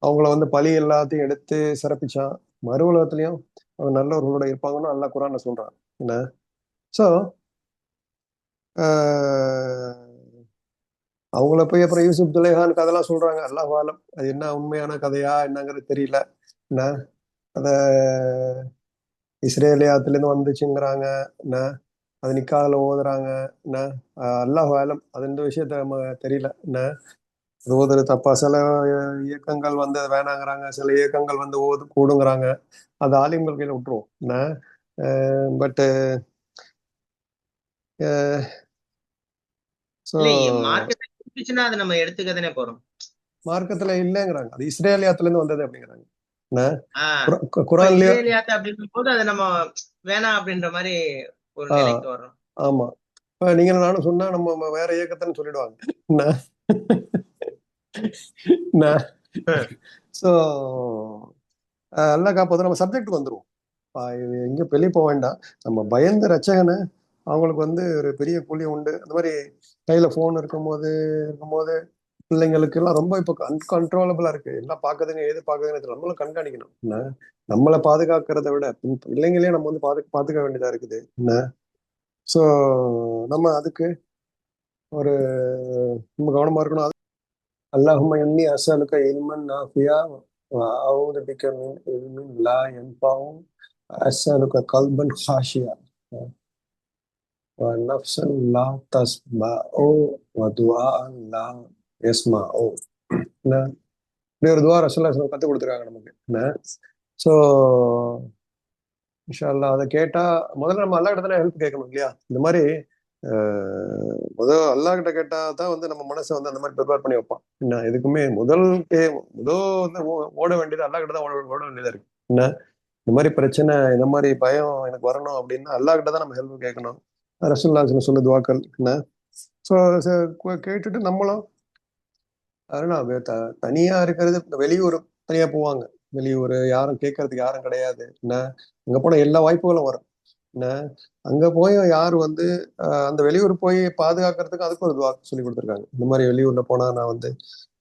Speaker 2: அவங்கள வந்து பழி எல்லாத்தையும் எடுத்து சிறப்பிச்சான். மறு உலகத்திலயும் அவங்க நல்லவர்களோட இருப்பாங்கன்னு அல்லாஹ் குரான்ல சொல்றான். என்ன, ஸோ அவங்கள போய் அப்புறம் யூசுப் துலேஹான் கதைலாம் சொல்றாங்க. அல்லாஹ் ஆலம், அது என்ன உண்மையான கதையா என்னங்கிறது தெரியல. என்ன, அத இஸ்ரேலியாத்துல வந்துச்சுங்கிறாங்க. என்ன, அது நிக்காதுல ஓதுறாங்க. என்ன, அல்லாஹ் ஆலம், அது இந்த விஷயத்த நம்ம தெரியல. என்ன, அது ஓதுறது தப்பா, சில இயக்கங்கள் வந்து அதை வேணாங்கிறாங்க, சில இயக்கங்கள் வந்து கூடுங்கிறாங்க. அது ஆலிம்கள் கையில விட்டுருவோம். என்ன, பட் ஸோ
Speaker 1: இல்ல மார்க்கெட் இருந்துச்சுன்னா அதை நம்ம எடுத்துக்கதானே போறோம்.
Speaker 2: மார்க்கத்துல இல்லைங்கிறாங்க, அது இஸ்ரேலியாத்துல இருந்து வந்தது அப்படிங்கிறாங்க. என்ன,
Speaker 1: ஆஹ் இப்ப
Speaker 2: குரான்லயே.
Speaker 1: இஸ்ரேலியாத்த அப்படின்ற போது அதை நம்ம வேணாம் அப்படின்ற மாதிரி ஒரு
Speaker 2: ஆஹ்
Speaker 1: நிலைக்கு வர்றோம்.
Speaker 2: ஆமா. இப்ப நீங்க நானும் சொன்னா நம்ம வேற இயக்கத்தைன்னு சொல்லிடுவாங்க. என்ன, என்ன, ஸோ அல்ல காப்போது நம்ம சப்ஜெக்ட் வந்துருவோம். எங்க வெளியே போக வேண்டாம். நம்ம பயந்து ரச்சகனை அவங்களுக்கு வந்து ஒரு பெரிய கூலி உண்டு. அந்த மாதிரி கையில போன் இருக்கும்போது பிள்ளைங்களுக்கு எல்லாம் ரொம்ப இப்போ அன்கண்ட்ரோலபிளா இருக்கு. எல்லாம் பாக்குதுங்க, எது பாக்குதுன்னு நம்மளும் கண்காணிக்கணும். என்ன, நம்மளை பாதுகாக்கிறத விட பிள்ளைங்களே நம்ம வந்து பாதுகாக்க வேண்டியதா இருக்குது. என்ன, ஸோ நம்ம அதுக்கு ஒரு ரொம்ப கவனமா இருக்கணும். அல்லாஹும்ம இன்னி அஸ்அலுக இல்மன் நாஃபியா வ அஊது பிக மின் இல்மின் லா யன்ஃபஉ அஸ்அலுக கல்பன் ஹாஷியா வ நஃப்ஸன் லா தஸ்மஉ வ துஆஅன் லா யஸ்மஉ. என்ன, இப்படி ஒரு துஆ ரசூலுல்லாஹி ஸல்லல்லாஹு அலைஹி வஸல்லம் கற்றுக் கொடுத்துருக்காங்க நமக்கு. என்ன, ஸோ இன்ஷா அல்லாஹ் அதை கேட்டா முதல்ல நம்ம அல்லாஹ் கிட்ட ஹெல்ப் கேட்கணும் இல்லையா? இந்த மாதிரி முதல் அல்லாஹ் கிட்ட கேட்டா தான் வந்து நம்ம மனசை வந்து அந்த மாதிரி ப்ரிப்பேர் பண்ணி வைப்பான். என்ன, எதுக்குமே முதல் வந்து ஓட வேண்டியது அல்லாஹ் கிட்ட தான் ஓட வேண்டியதா இருக்கு. என்ன, இந்த மாதிரி பிரச்சனை, இந்த மாதிரி பயம் எனக்கு வரணும் அப்படின்னா அல்லாஹ் கிட்ட தான் நம்ம ஹெல்ப் கேட்கணும். ரசூலுல்லாஹி சொல்லு துவாக்கள். என்ன, ஸோ கேட்டுட்டு நம்மளும் அதனால தனியா இருக்கிறது, வெளியூர் தனியா போவாங்க. வெளியூர் யாரும் கேட்கறதுக்கு யாரும் கிடையாது. என்ன, அங்க போன எல்லா வாய்ப்புகளும் வரும். என்ன, அங்க போய் யார் வந்து அந்த வெளியூர் போய் பாதுகாக்கிறதுக்கு அதுக்கு ஒரு துவா சொல்லி கொடுத்துருக்காங்க. இந்த மாதிரி வெளியூர்ல போனா நான் வந்து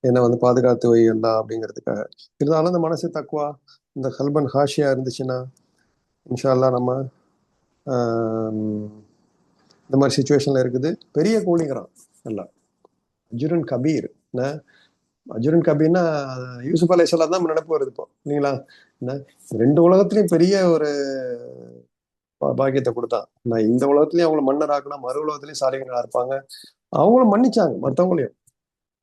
Speaker 2: என்னை வந்து பாதுகாத்து வை எல்லாம் அப்படிங்கிறதுக்காக. இருந்தாலும் இந்த மனசு தக்குவா, இந்த கல்பன் ஹாஷியா இருந்துச்சுன்னா இன்ஷா அல்லாஹ் நம்ம இந்த மாதிரி சுச்சுவேஷன்ல இருக்குது. பெரிய கூலிங்கிறான் எல்லாம். அஜுரன் கபீர். என்ன, அஜுரன் கபீர்னா யூசுப் அலைஹிஸ்ஸலாம் தான் நினைப்பு வருது இப்போ இல்லைங்களா? என்ன, ரெண்டு உலகத்திலையும் பெரிய ஒரு பாக்கியத்தை கொடுத்தான். நான் இந்த உலகத்திலயும் அவங்கள மன்னர் ஆக்கினா மறு உலகத்திலயும் சாலிகளா இருப்பாங்க. அவங்களும் மன்னிச்சாங்க மற்றவங்களையும்.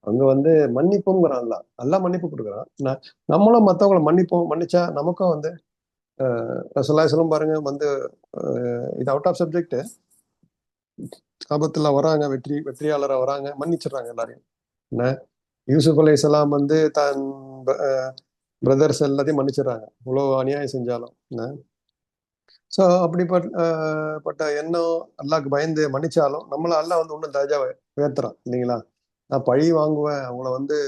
Speaker 2: அங்க வந்து மன்னிப்புங்கிறான், அல்ல மன்னிப்பு கொடுக்குறான். நம்மளும் மற்றவங்களை மன்னிச்சா நமக்கும் வந்து ரசூலுல்லாஹி பாருங்க வந்து இது அவுட் ஆஃப் சப்ஜெக்ட். ஆபத்துல வராங்க, வெற்றியாளரா வராங்க, மன்னிச்சிடுறாங்க எல்லாரையும். என்ன, யூசுப் அலைஹிஸ்ஸலாம் வந்து தன் பிரதர்ஸ் எல்லாத்தையும் மன்னிச்சிடுறாங்க, இவ்வளவு அநியாயம் செஞ்சாலும். என்ன, ஸோ அப்படிப்பட்ட எண்ணம் அல்லாஹ்க்கு பயந்து மன்னிச்சாலும் நம்மள அல்லாஹ் வந்து இன்னும் தர்ஜா உயர்த்துறான் இல்லைங்களா. நான் பழி வாங்குவேன் அவங்கள வந்து,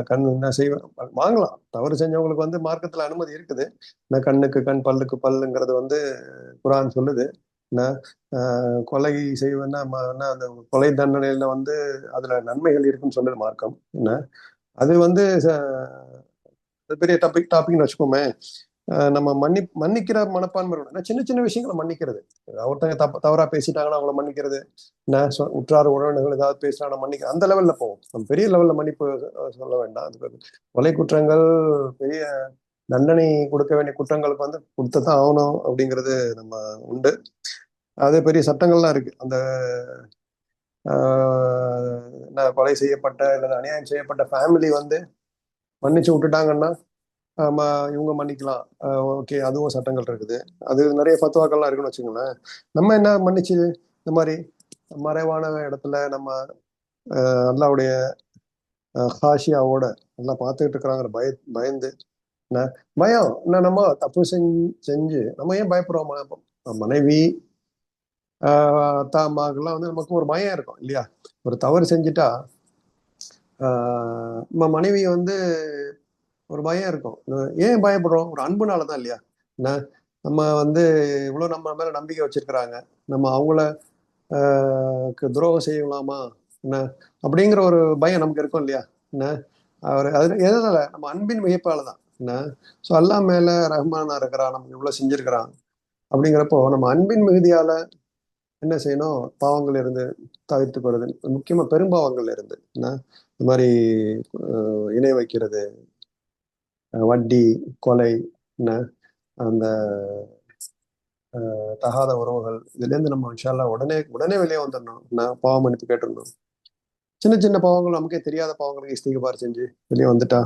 Speaker 2: கண் என்ன செய்வேன், வாங்கலாம். தவறு செஞ்சவங்களுக்கு வந்து மார்க்கத்துல அனுமதி இருக்குது. நான் கண்ணுக்கு கண் பல்லுக்கு பல்லுங்கிறது வந்து குர்ஆன் சொல்லுது. நான் கொலை செய்வேன்னா என்ன, அந்த கொலை தண்டனையில வந்து அதுல நன்மைகள் இருக்குன்னு சொல்லுது மார்க்கம். என்ன, அது வந்து அது பெரிய டாபிக்னு வச்சுக்கோமே. நம்ம மன்னிக்கிற மனப்பான்மை இருக்கணும். ஏன்னா சின்ன சின்ன விஷயங்களை மன்னிக்கிறது, ஒருத்தங்க தவறா பேசிட்டாங்கன்னா அவங்கள மன்னிக்கிறது, உற்றார் உறவினர்கள் ஏதாவது பேசினா மன்னிக்க, அந்த லெவல்ல போவோம். நம்ம பெரிய லெவல்ல மன்னிப்பு சொல்ல வேண்டாம். அது கொலை குற்றங்கள் பெரிய தண்டனை கொடுக்க வேண்டிய குற்றங்களுக்கு வந்து கொடுத்துதான் ஆகணும் அப்படிங்கிறது நம்ம உண்டு. அது பெரிய சட்டங்கள்லாம் இருக்கு. அந்த கொலை செய்யப்பட்ட அல்லது அநியாயம் செய்யப்பட்ட ஃபேமிலி வந்து மன்னிச்சு விட்டுட்டாங்கன்னா ஆமா, இவங்க மன்னிக்கலாம். ஓகே, அதுவும் சட்டங்கள் இருக்குது. அது நிறைய ஃபத்வாக்கள்லாம் இருக்குன்னு வச்சுக்கோங்களேன். நம்ம என்ன மன்னிச்சு இந்த மாதிரி மறைவான இடத்துல நம்ம அல்லாவுடைய ஹாஷியாவோட நல்லா பார்த்துக்கிட்டு இருக்கிறாங்கிற பயந்து என்ன, பயம் என்ன, நம்ம தப்பு செஞ்சு நம்ம ஏன் பயப்படுறோம். மனைவி அத்தா அம்மாக்கெல்லாம் வந்து நமக்கு ஒரு பயம் இருக்கும் இல்லையா. ஒரு தவறு செஞ்சுட்டா நம்ம மனைவி வந்து ஒரு பயம் இருக்கும். ஏன் பயப்படுறோம், ஒரு அன்புனாலதான் இல்லையா. என்ன, நம்ம வந்து இவ்வளவு நம்ம மேல நம்பிக்கை வச்சிருக்கிறாங்க, நம்ம அவங்கள துரோகம் செய்யலாமா என்ன, அப்படிங்கிற ஒரு பயம் நமக்கு இருக்கும் இல்லையா. என்ன, அவர் அது எதனால, நம்ம அன்பின் மிகைப்பால தான். என்ன, ஸோ அல்லா மேல ரஹ்மானா இருக்கிறான், நமக்கு இவ்வளவு செஞ்சிருக்கிறான். அப்படிங்கிறப்போ நம்ம அன்பின் மிகுதியால என்ன செய்யணும், பாவங்கள் இருந்து தவிர்த்து கொள்வது, முக்கியமா பெரும்பாவங்கள் இருந்து. என்ன, இந்த மாதிரி இணை வைக்கிறது, வட்டி, கொலை, என்ன, அந்த தகாத உறவுகள், இதுல இருந்து நம்ம இன்ஷா அல்லாஹ் உடனே உடனே வெளியே வந்துடணும். நான் பாவ மன்னிப்பு கேட்டுருந்தோம். சின்ன சின்ன பாவங்கள், நமக்கே தெரியாத பாவங்களுக்கு இஸ்திக்பார் செஞ்சு வெளியே வந்துட்டா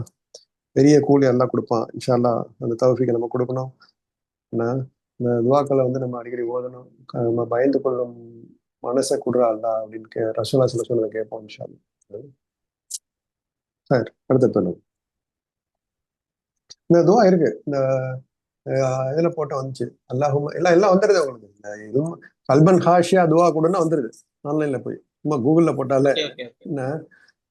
Speaker 2: பெரிய கூலி எல்லாம் கொடுப்பான் இன்ஷா அல்லாஹ். அந்த தௌஃபீக்கை நம்ம கொடுக்கணும். ஏன்னா இந்த துவாக்களை வந்து நம்ம அடிக்கடி ஓதணும். நம்ம பயந்து கொள்ளும் மனசை குடுறா அல்லா அப்படின்னு ரசூலா சில சொன்னதை கேட்போம் இன்ஷா அல்லாஹ். சார் அடுத்த சொல்லுங்க. இந்த துவா இருக்கு, இந்த இதுல போட்ட வந்துச்சு. அல்லாஹும் எல்லாம் எல்லாம் வந்துருது உங்களுக்கு. இந்த இதுவும் கல்பன் ஹாஷியா துவா கூடன்னா வந்துருது. ஆன்லைன்ல போய் சும்மா கூகுள்ல போட்டாலே
Speaker 1: ஓகே ஓகே.
Speaker 2: என்ன,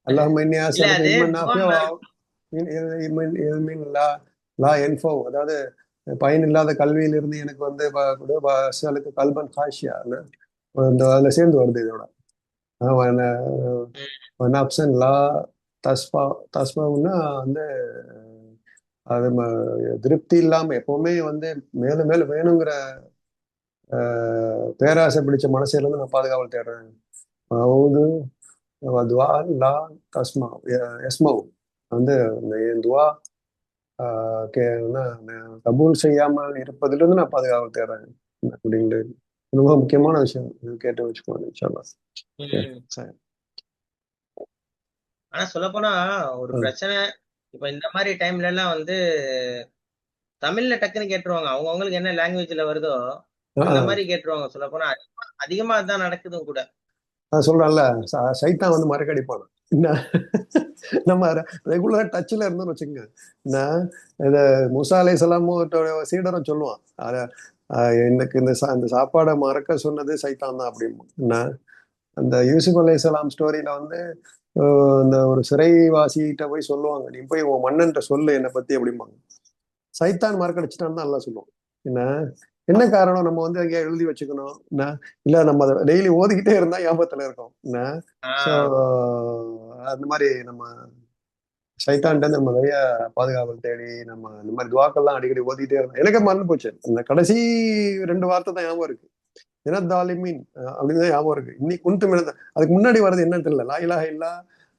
Speaker 2: அல்லாஹும் இன்னி
Speaker 1: இல்ல
Speaker 2: அஸ்அலுக
Speaker 1: அது
Speaker 2: இல்மன்
Speaker 1: துவா
Speaker 2: நாஃபியா வ
Speaker 1: மேம்.
Speaker 2: இல்மின் லா யன்ஃபவு, அதாவது பயன் இல்லாத கல்வியிலிருந்து எனக்கு வந்து அஸ்அலுக கல்பன் ஹாஷியா, இந்த அதுல சேர்ந்து வருது இதோட. நப்சன் லா தஸ்பா. தஸ்பாவுன்னா வந்து அது திருப்தி இல்லாம எப்பவுமே வந்து மேலும் மேலும் வேணுங்கிற பேராசை பிடிச்ச மனசுல இருந்து நான் பாதுகாவல் தேடுறேன். அவுது துவா லா தஸ்மா எஸ்மவு, வந்து இந்த என் துவா கபூல் செய்யாமல் இருப்பதிலிருந்து நான் பாதுகாவல் தேடுறேன் அப்படின்ட்டு. ரொம்ப முக்கியமான விஷயம், இது கேட்டு வச்சுக்கோங்க இன்ஷா அல்லாஹ். சரி.
Speaker 1: ஆனா சொல்ல போனா ஒரு பிரச்சனை, இப்ப இந்த மாதிரி டைம்ல எல்லாம் வந்து தமிழ்ல டக்குன்னு கேட்டுருவாங்க. அவங்களுக்கு என்ன லாங்குவேஜ்ல வருதோ அந்த மாதிரி கேட்டுருவாங்க. சொல்ல போனா அதிகமா அதிகமா அதான் நடக்குதும் கூட.
Speaker 2: நான் சொல்றேன்ல, சைத்தான் வந்து மறக்கடிப்பான். என்ன, நம்ம ரெகுலரா டச்ல இருந்தோம்னு வச்சுக்கோங்க. என்ன, இந்த மூசா அலைஹிஸ்ஸலாமும் சீடரும் சொல்லுவான், எனக்கு இந்த சாப்பாடை மறக்க சொன்னது சைத்தான் தான் அப்படிமா. என்ன, அந்த யூசுப் அலைஹிஸ்ஸலாம் ஸ்டோரியில வந்து இந்த ஒரு சிறைவாசிகிட்ட போய் சொல்லுவாங்க, நீ போய் உன் மன்னன்ட்ட சொல்லு என்னை பத்தி அப்படிம்பாங்க. சைத்தான் மறக்கடிச்சிட்டான்னு தான் எல்லாம் சொல்லுவோம். என்ன, என்ன காரணம், நம்ம வந்து அங்கே எழுதி வச்சுக்கணும். என்ன, இல்ல நம்ம அதை டெய்லி ஓதிக்கிட்டே இருந்தா ஞாபகத்துல இருக்கும். என்ன, ஸோ அந்த மாதிரி நம்ம சைத்தான்ட்ட நம்ம நிறைய பாதுகாவல் தேடி நம்ம இந்த மாதிரி துவாக்கள்லாம் அடிக்கடி ஓதிக்கிட்டே இருந்தோம். எனக்கு மறந்து போச்சு, அந்த கடைசி 2 வார்த்தை தான் ஞாபகம் இருக்கு. இனத்தாலிமீன் அப்படின்னு தான் ஞாபகம் இருக்கு. இன்னி குன்து மினத, அதுக்கு முன்னாடி வர்றது என்னன்னு தெரியல. லா இலாஹ இல்லா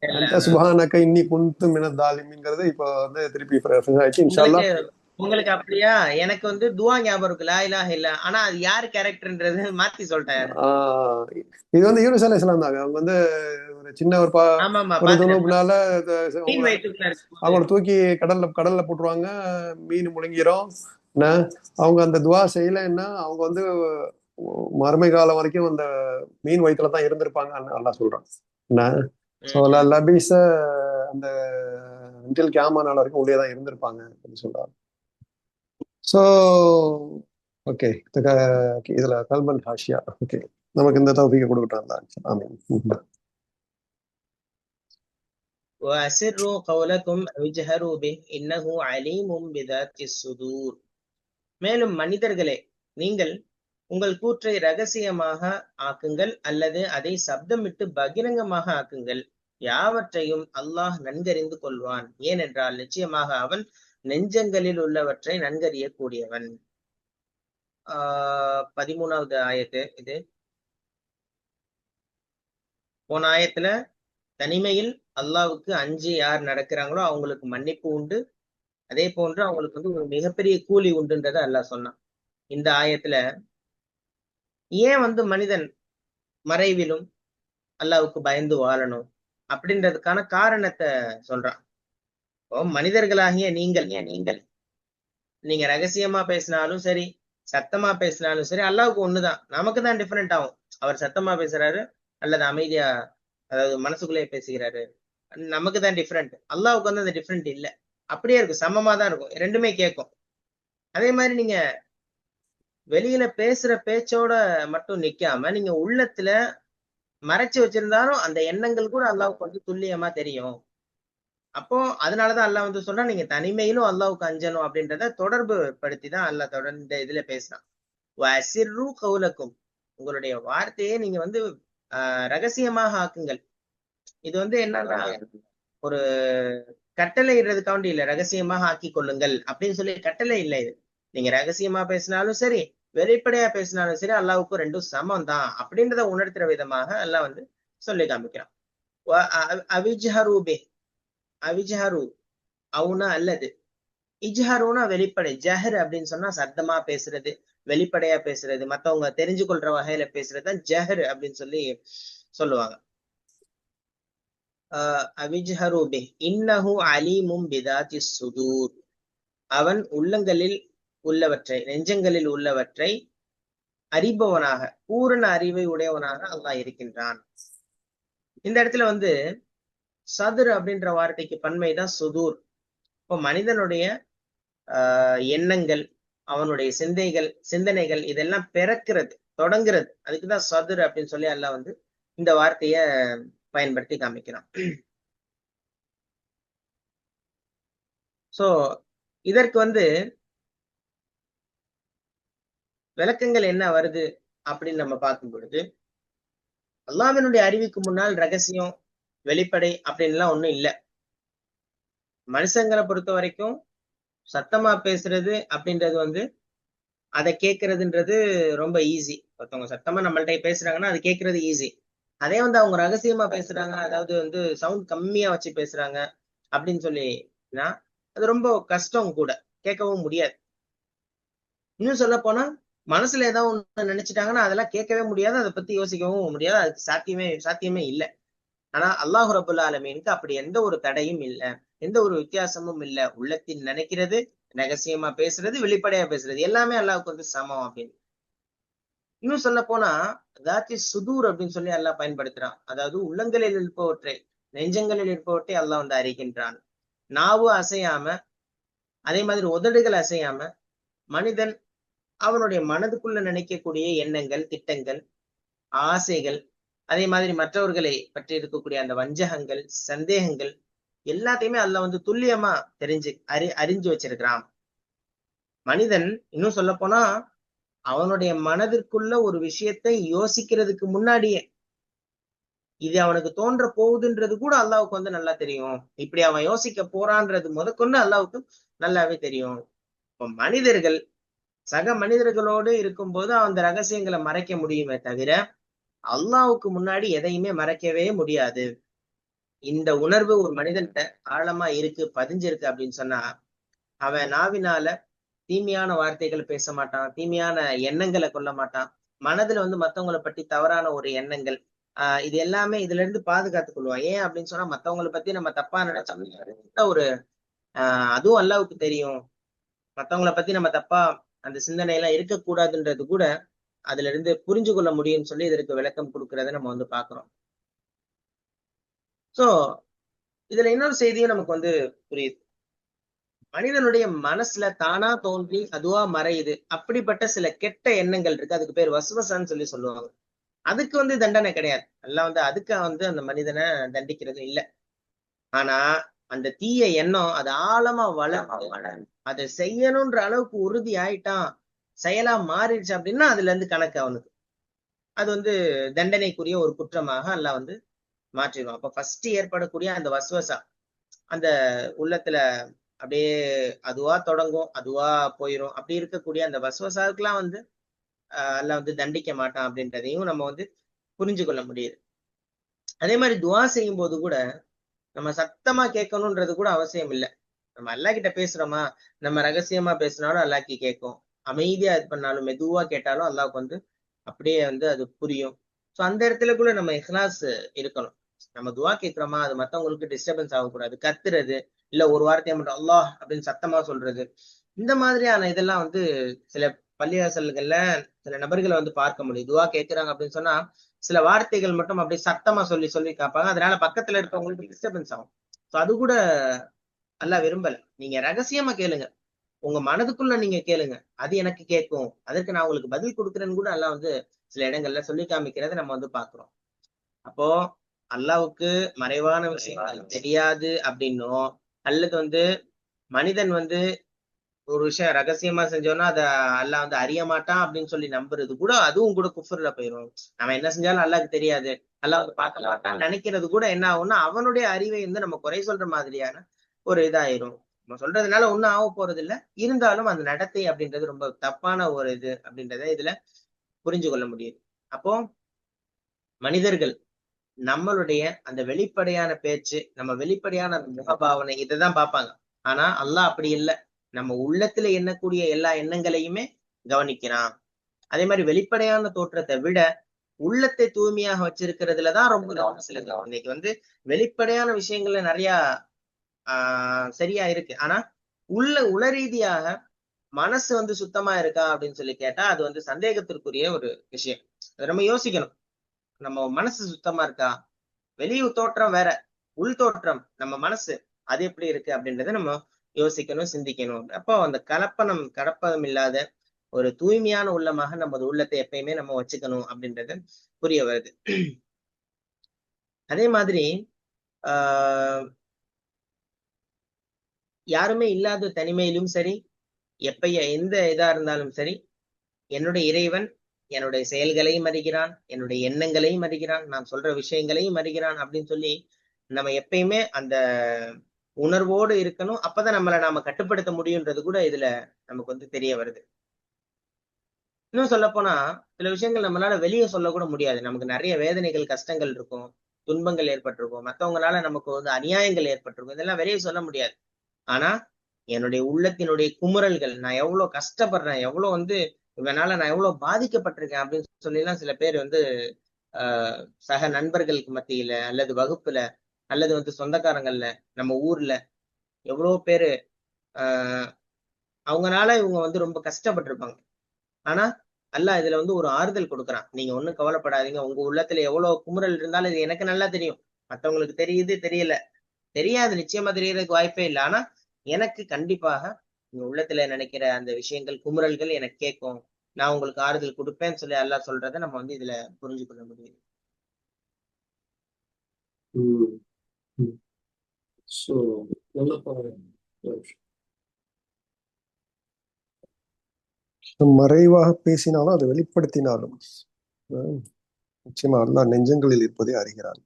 Speaker 2: அந்த சுபஹானக இன்னி குன்து மினத்தாலிமீன்ங்கிறது இப்போ வந்து திருப்பி ஆயிடுச்சு இன்ஷா
Speaker 1: உங்களுக்கு
Speaker 2: அல்லாஹ்.
Speaker 1: உங்களுக்கு அப்படியா? எனக்கு வந்து துவா ஞாபகம் இருக்கு, லா இலாஹ இல்ல. ஆனா அது யாரு கேரக்டர்ன்றது மாத்தி சொல்லிட்டாரு.
Speaker 2: இது வந்து யூனுஸ் அலைஹிஸ்ஸலாம் தாங்க. அவங்க வந்து ஒரு சின்ன
Speaker 1: ஆமா ஆமா,
Speaker 2: ஒரு
Speaker 1: பாத்துட்டேன்.
Speaker 2: துணுப்புனால
Speaker 1: மீன் வயிற்றுக்குள்ள இருக்கும்போது.
Speaker 2: அவங்கள தூக்கி கடல்ல போட்டுருவாங்க, மீன் முழுங்கிரும். என்ன, அவங்க அந்த துவா செய்யலைன்னா அவங்க வந்து மறுமை காலம் வரைக்கும் அந்த மீன் வயிற்றுல தான் இருந்திருப்பாங்க அல்லாஹ் சொல்றான் என்ன. ஸோ லபீஸ அந்த அன்டில் கியாமா நாள் வரைக்கும் உள்ளே தான் இருந்திருப்பாங்க அப்படின்னு சொல்றாங்க. ஸோ ஓகே, இதுல கல்பன் ஹாஷியா. ஓகே, நமக்கு இந்த தௌஃபீக கொடுக்கட்டும். ஆமீன்.
Speaker 1: وَأَسِرُّوا قَوْلَكُمْ أَوِ اجْهَرُوا بِهِ إِنَّهُ عَلِيمٌ بِذَاتِ الصُّدُورِ. மேலும் மனிதர்களே, நீங்கள் உங்கள் கூற்றை ரகசியமாக ஆக்குங்கள் அல்லது அதை சப்தமிட்டு பகிரங்கமாக ஆக்குங்கள், யாவற்றையும் அல்லாஹ் நன்கறிந்து கொள்வான். ஏனென்றால் நிச்சயமாக அவன் நெஞ்சங்களில் உள்ளவற்றை நன்கறிய கூடியவன். 13வது ஆயத்து இது. போன ஆயத்துல தனிமையில் அல்லாஹ்வுக்கு அஞ்சி யார் நடக்கிறாங்களோ அவங்களுக்கு மன்னிப்பு உண்டு, அதே போன்று அவங்களுக்கு வந்து ஒரு மிகப்பெரிய கூலி உண்டுன்றத அல்லாஹ் சொன்னான். இந்த ஆயத்துல ஏன் வந்து மனிதன் மறைவிலும் அல்லாஹ்வுக்கு பயந்து வாழணும் அப்படின்றதுக்கான காரணத்தை சொல்றான். மனிதர்களாகிய நீங்கள் நீங்க ரகசியமா பேசினாலும் சரி, சத்தமா பேசினாலும் சரி, அல்லாஹ்வுக்கு ஒண்ணுதான். நமக்கு தான் டிஃபரெண்ட் ஆகும். அவர் சத்தமா பேசுறாரு அல்லது அமைதியா, அதாவது மனசுக்குள்ளேயே பேசுகிறாரு, நமக்கு தான் டிஃபரெண்ட். அல்லாஹ்வுக்கு வந்து அந்த டிஃபரெண்ட் இல்ல, அப்படியே இருக்கும், சமமா தான் இருக்கும், ரெண்டுமே கேட்கும். அதே மாதிரி நீங்க வெளியில பேசுற பேச்சோட மட்டும் நிக்காம நீங்க உள்ளத்துல மறைச்சு வச்சிருந்தாலும் அந்த எண்ணங்கள் கூட அல்லாஹ்வுக்கு வந்து துல்லியமா தெரியும். அப்போ அதனாலதான் அல்லாஹ் வந்து சொன்னா நீங்க தனிமையிலும் அல்லாஹ்வுக்கு அஞ்சணும் அப்படின்றத தொடர்பு படுத்தி தான் அல்லாஹ் தொடர்ந்து இதுல பேசினான். வஅசிர்ரு கௌலக்கும், உங்களுடைய வார்த்தையை நீங்க வந்து ரகசியமாக ஆக்குங்கள். இது வந்து என்னன்னா ஒரு கட்டளை இடுறதுக்காண்டி இல்ல, ரகசியமாக ஆக்கி கொள்ளுங்கள் அப்படின்னு சொல்லி கட்டளை இல்லை இது. நீங்க ரகசியமா பேசினாலும் சரி, வெளிப்படையா பேசினாலும் சரி, அல்லாஹ்வுக்கு ரெண்டும் சமம் தான் அப்படின்றத உணர்த்துற விதமாக அல்லாஹ் வந்து சொல்லி காமிக்கிறான். அவிஜஹரு அவுனா அல்லது, இஜ்ஹருனா வெளிப்படை, ஜஹர் அப்படின்னு சொன்னா சத்தமா பேசுறது, வெளிப்படையா பேசுறது, மத்தவங்க தெரிஞ்சு கொள்ற வகையில பேசுறதுதான் ஜஹர் அப்படின்னு சொல்லி சொல்லுவாங்க. அவிஜ்ஹரு பிஹ் இன்னஹு அலீமும் பிதாத்தி சுதூர், அவன் உள்ளங்களில் உள்ளவற்றை, நெஞ்சங்களில் உள்ளவற்றை அறிபவனாக, பூரண அறிவை உடையவனாக அல்லாஹ் இருக்கின்றான். இந்த இடத்துல வந்து சதுர் அப்படின்ற வார்த்தைக்கு பன்மைதான் சுதூர். இப்போ மனிதனுடைய எண்ணங்கள், அவனுடைய சிந்தனைகள் இதெல்லாம் பிறக்கிறது, தொடங்குறது, அதுக்குதான் சதுர் அப்படின்னு சொல்லி அல்லாஹ் வந்து இந்த வார்த்தைய பயன்படுத்தி காமிக்கிறான். சோ இதற்கு வந்து விளக்கங்கள் என்ன வருது அப்படின்னு நம்ம பார்க்கும் பொழுது, அல்லாஹ்வினுடைய அறிவுக்கு முன்னால் ரகசியம், வெளிப்படை அப்படின்லாம் ஒண்ணும் இல்லை. மனுஷங்களை பொறுத்த வரைக்கும் சத்தமா பேசுறது அப்படின்றது வந்து அதை கேட்கறதுன்றது ரொம்ப ஈஸி. ஒருத்தவங்க சத்தமா நம்மள்ட்ட பேசுறாங்கன்னா அது கேட்கறது ஈஸி. அதே வந்து அவங்க ரகசியமா பேசுறாங்க, அதாவது வந்து சவுண்ட் கம்மியா வச்சு பேசுறாங்க அப்படின்னு சொல்லினா அது ரொம்ப கஷ்டம் கூட, கேட்கவும் முடியாது. இன்னும் சொல்ல போனா மனசுல ஏதாவது ஒண்ணு நினைச்சிட்டாங்கன்னா அதெல்லாம் கேட்கவே முடியாது, அதை பத்தி யோசிக்கவும் முடியாது, அதுக்கு சாத்தியமே இல்லை. ஆனா அல்லாஹ் ரபுல் ஆலமீனுக்கு அப்படி எந்த ஒரு தடையும் இல்லை, எந்த ஒரு வித்தியாசமும் இல்லை. உள்ளத்தில் நினைக்கிறது, ரகசியமா பேசுறது, வெளிப்படையா பேசுறது எல்லாமே அல்லாஹ்வுக்கு வந்து சமம் அப்படின்னு. இன்னும் சொல்ல போனா தாத்தி சுதூர் அப்படின்னு சொல்லி அல்லாஹ் பயன்படுத்துறான். அதாவது உள்ளங்களில் இருப்பவற்றை, நெஞ்சங்களில் இருப்பவற்றை அல்லாஹ் வந்து அறிகின்றான். நாவு அசையாம, அதே மாதிரி உதடுகள் அசையாம மனிதன் அவனுடைய மனதுக்குள்ள நினைக்கக்கூடிய எண்ணங்கள், திட்டங்கள், ஆசைகள், அதே மாதிரி மற்றவர்களை பற்றி இருக்கக்கூடிய அந்த வஞ்சகங்கள், சந்தேகங்கள் எல்லாத்தையுமே அல்லாஹ் வந்து துல்லியமா அறிஞ்சு வச்சிருக்கிறான். மனிதன் இன்னும் சொல்ல போனா அவனுடைய மனதிற்குள்ள ஒரு விஷயத்தை யோசிக்கிறதுக்கு முன்னாடியே இது அவனுக்கு தோன்ற போகுதுன்றது கூட அல்லாஹ்வுக்கு வந்து நல்லா தெரியும். இப்படி அவன் யோசிக்க போறான்றது முதற்கொண்டு அல்லாஹ்வுக்கு நல்லாவே தெரியும். இப்போ மனிதர்கள் சக மனிதர்களோடு இருக்கும்போது அந்த ரகசியங்களை மறைக்க முடியுமே தவிர அல்லாஹ்வுக்கு முன்னாடி எதையுமே மறைக்கவே முடியாது. இந்த உணர்வு ஒரு மனிதன்கிட்ட ஆழமா இருக்கு, பதிஞ்சிருக்கு அப்படின்னு சொன்னா அவன் நாவினால தீமையான வார்த்தைகள் பேச மாட்டான், தீமையான எண்ணங்களை கொள்ள மாட்டான். மனதுல வந்து மத்தவங்களை பற்றி தவறான ஒரு எண்ணங்கள், இது எல்லாமே இதுல இருந்து பாதுகாத்துக் கொள்வான். ஏன் அப்படின்னு சொன்னா மத்தவங்களை பத்தி நம்ம தப்பா நினைச்சோம்னா ஒரு அதுவும் அல்லாஹ்வுக்கு தெரியும். மத்தவங்களை பத்தி நம்ம தப்பா அந்த சிந்தனை எல்லாம் இருக்கக்கூடாதுன்றது கூட அதுல இருந்து புரிஞ்சு கொள்ள முடியும்னு சொல்லி இதற்கு விளக்கம் கொடுக்கறத நம்ம வந்து பாக்குறோம். சோ இதுல இன்னொரு செய்தியும் நமக்கு வந்து புரியுது. மனிதனுடைய மனசுல தானா தோன்றி அதுவா மறையுது அப்படிப்பட்ட சில கெட்ட எண்ணங்கள் இருக்கு. அதுக்கு பேர் வஸ்வசான்னு சொல்லி சொல்லுவாங்க. அதுக்கு வந்து தண்டனை கிடையாது. எல்லாம் வந்து அதுக்கு வந்து அந்த மனிதனை தண்டிக்கிறது இல்ல. ஆனா அந்த தீய எண்ணம் அது ஆழமா வளர்ந்து அதை செய்யணும்ன்ற அளவுக்கு உறுதி ஆயிட்டான், செயலா மாறிடுச்சு அப்படின்னா அதுல இருந்து கணக்கு அவனுக்கு அது வந்து தண்டனைக்குரிய ஒரு குற்றமாக அல்லாஹ் வந்து மாற்றிடுவான். அப்ப ஃபர்ஸ்ட் ஏற்படக்கூடிய அந்த வஸ்வசா அந்த உள்ளத்துல அப்படியே அதுவா தொடங்கும், அதுவா போயிரும். அப்படி இருக்கக்கூடிய அந்த வஸ்வசாவுக்குலாம் வந்து அல்லாஹ் வந்து தண்டிக்க மாட்டான் அப்படின்றதையும் நம்ம வந்து புரிஞ்சு கொள்ள முடியுது. அதே மாதிரி துவா செய்யும் போது கூட நம்ம சத்தமா கேட்கணும்ன்றது கூட அவசியம் இல்லை. நம்ம அல்லாஹ் கிட்ட பேசுறோமா, நம்ம ரகசியமா பேசினாலும் அல்லாஹ்க்கு கேட்கும். அமைதியா இது பண்ணாலும் மெதுவா கேட்டாலும் அல்லாஹ்க்கு வந்து அப்படியே வந்து அது புரியும். சோ அந்த இடத்துல கூட நம்ம இஹ்லாஸ் இருக்கணும். நம்ம துவா கேட்கிறோமா, அது மத்தவங்களுக்கு டிஸ்டர்பன்ஸ் ஆகக்கூடாது. கத்துறது, இல்ல ஒரு வார்த்தையை மட்டும் அல்லாஹ் அப்படின்னு சத்தமா சொல்றது, இந்த மாதிரியான இதெல்லாம் வந்து சில பள்ளிவாசல்கள்ல சில நபர்களை வந்து பார்க்க முடியும். துவா கேட்கிறாங்க அப்படின்னு சொன்னா சில வார்த்தைகள் மட்டும் அப்படியே சத்தமா சொல்லி சொல்லி காப்பாங்க. அதனால பக்கத்துல இருக்கவங்களுக்கு டிஸ்டர்பன்ஸ் ஆகும். சோ அது கூட அல்லாஹ் விரும்பல. நீங்க ரகசியமா கேளுங்க, உங்க மனதுக்குள்ள நீங்க கேளுங்க, அது எனக்கு கேட்கும், அதற்கு நான் உங்களுக்கு பதில் கொடுக்குறேன்னு கூட அல்லாஹ் வந்து சில இடங்கள்ல சொல்லி காமிக்கிறதை நம்ம வந்து பாக்குறோம். அப்போ அல்லாஹ்வுக்கு மறைவான விஷயங்கள் தெரியாது அப்படின்னும், அல்லது வந்து மனிதன் வந்து ஒரு விஷயம் ரகசியமா செஞ்சோம்னா அத அல்லாஹ் வந்து அறிய மாட்டான் அப்படின்னு சொல்லி நம்புறது கூட அதுவும் கூட குஃப்ர்ல போயிரும். நம்ம என்ன செஞ்சாலும் அல்லாஹ்க்கு தெரியாது, அல்லாஹ் வந்து பார்க்க மாட்டான் நினைக்கிறது கூட என்ன ஆகும்னா அவனுடைய அறிவை வந்து நம்ம குறை சொல்ற மாதிரியான ஒரு இதாயிரும். நம்ம சொல்றதுனால ஒண்ணும் ஆக போறது இல்ல. இருந்தாலும் அந்த நடத்தை அப்படின்றது ரொம்ப தப்பான ஒரு இது அப்படின்றத இதுல புரிஞ்சு கொள்ள முடியுது. அப்போ மனிதர்கள் நம்மளுடைய அந்த வெளிப்படையான பேச்சு, நம்ம வெளிப்படையான அந்த முகபாவனை இதைதான் பார்ப்பாங்க. ஆனா அல்லாஹ் அப்படி இல்லை. நம்ம உள்ளத்துல எண்ணக்கூடிய எல்லா எண்ணங்களையுமே கவனிக்கிறான். அதே மாதிரி வெளிப்படையான தோற்றத்தை விட உள்ளத்தை தூய்மையாக வச்சிருக்கிறதுலதான் ரொம்ப கவனம் செலுத்தணும். இன்னைக்கு வந்து வெளிப்படையான விஷயங்கள்ல நிறைய சரியா இருக்கு. ஆனா உள ரீதியாக மனசு வந்து சுத்தமா இருக்கா அப்படின்னு சொல்லி கேட்டா அது வந்து சந்தேகத்திற்குரிய ஒரு விஷயம். அதை நம்ம யோசிக்கணும். நம்ம மனசு சுத்தமா இருக்கா? வெளி தோற்றம் வேற, உள் தோற்றம் நம்ம மனசு அது எப்படி இருக்கு அப்படின்றத நம்ம யோசிக்கணும், சிந்திக்கணும். அப்போ அந்த கடப்பதம் இல்லாத ஒரு தூய்மையான உள்ளமாக நமது உள்ளத்தை எப்பயுமே நம்ம வச்சுக்கணும் அப்படின்றது புரிய வருது. அதே மாதிரி ஆஹ் யாருமே இல்லாத தனிமையிலும் சரி, எந்த இதா இருந்தாலும் சரி, என்னுடைய இறைவன் என்னுடைய செயல்களையும் அறிகிறான், என்னுடைய எண்ணங்களையும் அறிகிறான், நான் சொல்ற விஷயங்களையும் அறிகிறான் அப்படின்னு சொல்லி நம்ம எப்பயுமே அந்த உணர்வோடு இருக்கணும். அப்பதான் நம்மளை நாம கட்டுப்படுத்த முடியுன்றது கூட இதுல நமக்கு வந்து தெரிய வருது. இன்னும் சொல்ல போனா சில விஷயங்கள் நம்மளால வெளியே சொல்ல கூட முடியாது. நமக்கு நிறைய வேதனைகள், கஷ்டங்கள் இருக்கும், துன்பங்கள் ஏற்பட்டிருக்கும், மத்தவங்களால நமக்கு வந்து அநியாயங்கள் ஏற்பட்டிருக்கும். இதெல்லாம் வெளியே சொல்ல முடியாது. ஆனா என்னுடைய உள்ளத்தினுடைய குமுறல்கள், நான் எவ்வளவு கஷ்டப்படுறேன், எவ்வளவு வந்து இவனால நான் எவ்வளவு பாதிக்கப்பட்டிருக்கேன் அப்படின்னு சொல்லி எல்லாம் சில பேர் வந்து ஆஹ் சக நண்பர்களுக்கு மத்தியில அல்லது வகுப்புல அல்லது வந்து சொந்தக்காரங்கள்ல நம்ம ஊர்ல எவ்வளவு பேரு ஆஹ் அவங்கனால இவங்க வந்து ரொம்ப கஷ்டப்பட்டிருப்பாங்க. ஆனா அல்லாஹ் இதுல வந்து ஒரு ஆறுதல் கொடுக்குறான். நீங்க ஒண்ணும் கவலைப்படாதீங்க, உங்க உள்ளத்துல எவ்வளவு குமுறல் இருந்தாலும் இது எனக்கு நல்லா தெரியும். மத்தவங்களுக்கு தெரியுது தெரியல, தெரியாது, நிச்சயமா தெரியறதுக்கு வாய்ப்பே இல்லை. ஆனா எனக்கு கண்டிப்பாக உங்க உள்ளத்துல நினைக்கிற அந்த விஷயங்கள், குமுறல்கள் எனக்கு கேட்கும். நான் உங்களுக்கு ஆறுதல் கொடுப்பேன்னு சொல்லி அல்லாஹ் சொல்றதை நம்ம வந்து இதுல புரிஞ்சு கொள்ள முடியுது.
Speaker 2: உம் உம் ஸோ நல்ல மறைவாக பேசினாலும் அதை வெளிப்படுத்தினாலும் நிச்சயமா அல்லாஹ் நெஞ்சங்களில் இருப்பதை அறிகிறான்.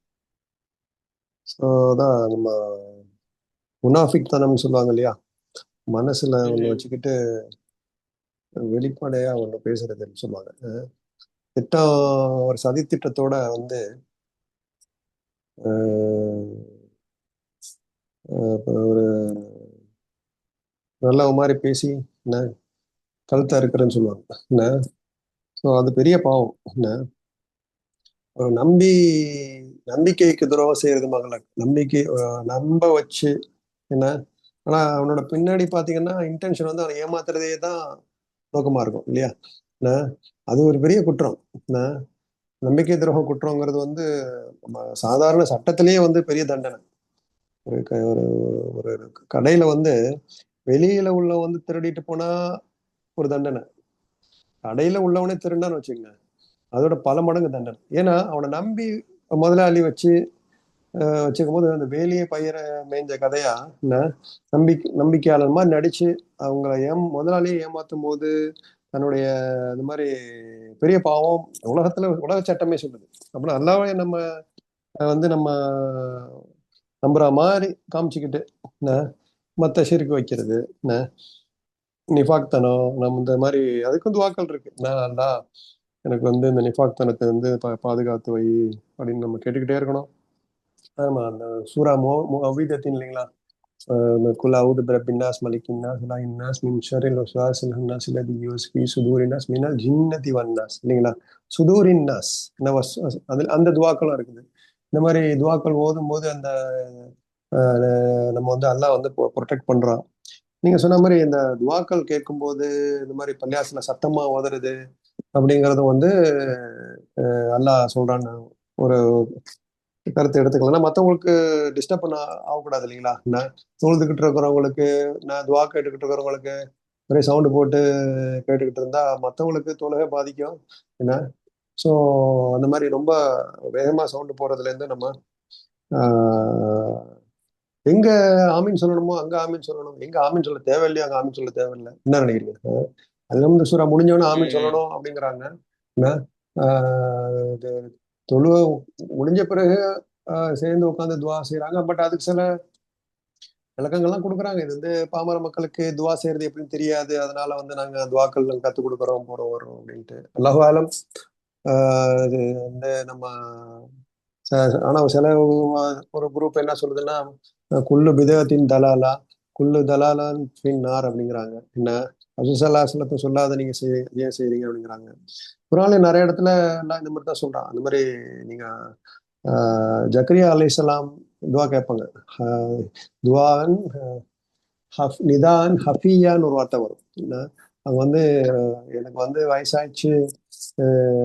Speaker 2: ஸோ அதான் நம்ம முனாஃபிக் தனம் சொல்லுவாங்க இல்லையா, மனசுல ஒண்ணு வச்சுக்கிட்டு வெளிப்படையா ஒண்ணு பேசுறதுன்னு சொல்லுவாங்க. திட்டம், ஒரு சதி திட்டத்தோட வந்து ஒரு நல்ல மாதிரி பேசி என்ன கழுத்தா இருக்கிறேன்னு சொல்லுவாங்க என்ன. ஸோ அது பெரிய பாவம் என்ன. ஒரு நம்பிக்கைக்கு துரோகம் செய்யறது மகள நம்பிக்கை நம்ப வச்சு என்ன. ஆனா அவனோட பின்னாடி பாத்தீங்கன்னா இன்டென்ஷன் வந்து அவனை ஏமாத்துறதே தான் நோக்கமா இருக்கும் இல்லையா. என்ன, அது ஒரு பெரிய குற்றம். என்ன, நம்பிக்கை துரோக குற்றங்கிறது வந்து நம்ம சாதாரண சட்டத்திலேயே வந்து பெரிய தண்டனை. ஒரு ஒரு ஒரு கடையில வந்து வெளியில உள்ள வந்து திருடிட்டு போனா ஒரு தண்டனை, கடையில உள்ளவனே திருடான்னு வச்சுக்கோங்க, அதோட பல மடங்கு தண்டனை. ஏன்னா அவனை நம்பி முதலாளி வச்சுக்கும் போது அந்த வேலையை பயிர மேய்ஞ்ச கதையா என்ன, நம்பிக்கையாளர் மாதிரி நடிச்சு அவங்கள முதலாளியை ஏமாத்தும் போது தன்னுடைய இந்த மாதிரி பெரிய பாவம் உலகத்துல உலக சட்டமே சொல்லுது. அப்படின்னா அல்லாவே நம்ம வந்து நம்ம நம்புற மாதிரி காமிச்சுக்கிட்டு என்ன, மத்த ஷிர்க் வைக்கிறது என்ன, நிஃபாக் தனம், நம்ம இந்த மாதிரி அதுக்கும் துவாக்கள் இருக்கு. நான் அல்லா எனக்கு வந்து இந்த நிஃபாக் தனத்தை வந்து பாதுகாத்து வை அப்படின்னு நம்ம கேட்டுக்கிட்டே இருக்கணும். ஆமா, அந்த சூரா அவ்வீதத்தின் இல்லைங்களா, குல் அவுது பிரபின்னாஸ் மலிக்கின்னாஸ் இன்னாஸ் மின் ஷர்ரில் வஸ்வாஸில் ஹன்னாஸ் அல்லதி யுவஸ்வி சுதூரின்னாஸ் மினல் ஜின்னதி வன்னாஸ் இல்லைங்களா, சுதூரின்னாஸ் அதில் அந்த துவாக்களும் இருக்குது. இந்த மாதிரி துவாக்கள் ஓதும் போது அந்த நம்ம வந்து அல்லாஹ் வந்து ப்ரொடெக்ட் பண்றான். நீங்க சொன்ன மாதிரி இந்த துவாக்கள் கேட்கும்போது இந்த மாதிரி பள்ளியாசுல சத்தமா ஓதுறது அப்படிங்கறது வந்து அல்லாஹ் சொல்றான்னு ஒரு கருத்து எடுத்துக்கலாம். மற்றவங்களுக்கு டிஸ்டர்ப் பண்ண ஆகக்கூடாது இல்லைங்களா. நான் தொழுதுகிட்டு இருக்கிறவங்களுக்கு, நான் துவா கேட்டுக்கிட்டு இருக்கிறவங்களுக்கு ஒரே சவுண்டு போட்டு கேட்டுக்கிட்டு இருந்தா மற்றவங்களுக்கு தொழுகை பாதிக்கும் என்ன. ஸோ அந்த மாதிரி ரொம்ப வேகமா சவுண்டு போறதுல இருந்து நம்ம ஆஹ், எங்க ஆமீன் சொல்லணுமோ அங்க ஆமீன் சொல்லணும், எங்க ஆமீன் சொல்ல தேவையில்லையோ அங்க ஆமீன் சொல்ல தேவையில்லை. என்ன நினைக்கிறீங்க? அதுல வந்து சூறா முடிஞ்சவொன்னே ஆமீன்
Speaker 1: ம்.
Speaker 2: சொல்லணும் அப்படிங்கிறாங்க என்ன. இது தொழுவ முடிஞ்ச பிறகு சேர்ந்து உட்காந்து துவா செய்யறாங்க. பட் அதுக்கு சில விளக்கங்கள்லாம் கொடுக்குறாங்க. இது வந்து பாமர மக்களுக்கு துவா செய்யறது எப்படின்னு தெரியாது, அதனால வந்து நாங்க துவாக்கள் கத்துக் கொடுக்குறோம் போறோம் வரோம் அப்படின்ட்டு. அல்லாஹு ஆலம். இது வந்து நம்ம ஆனா சில ஒரு குரூப் என்ன சொல்லுதுன்னா, குல்லு பிதத்தின் தலாலா குல்லு தலாலான் பின் நார் அப்படிங்கிறாங்க. என்ன, அசுசல்லாசலத்தை சொல்லாத நீங்க ஏன் செய்றீங்க அப்படிங்கிறாங்க. குரான்ல நிறைய இடத்துல எல்லாம் இந்த மாதிரி தான் சொல்றான். அந்த மாதிரி நீங்க ஜக்கரியா அலைஹிஸ்ஸலாம் துவா கேட்பாங்க. துவான் நிதான் ஹஃபியான்னு ஒரு வார்த்தை வரும். என்ன, அவங்க வந்து எனக்கு வந்து வயசாயிடுச்சு,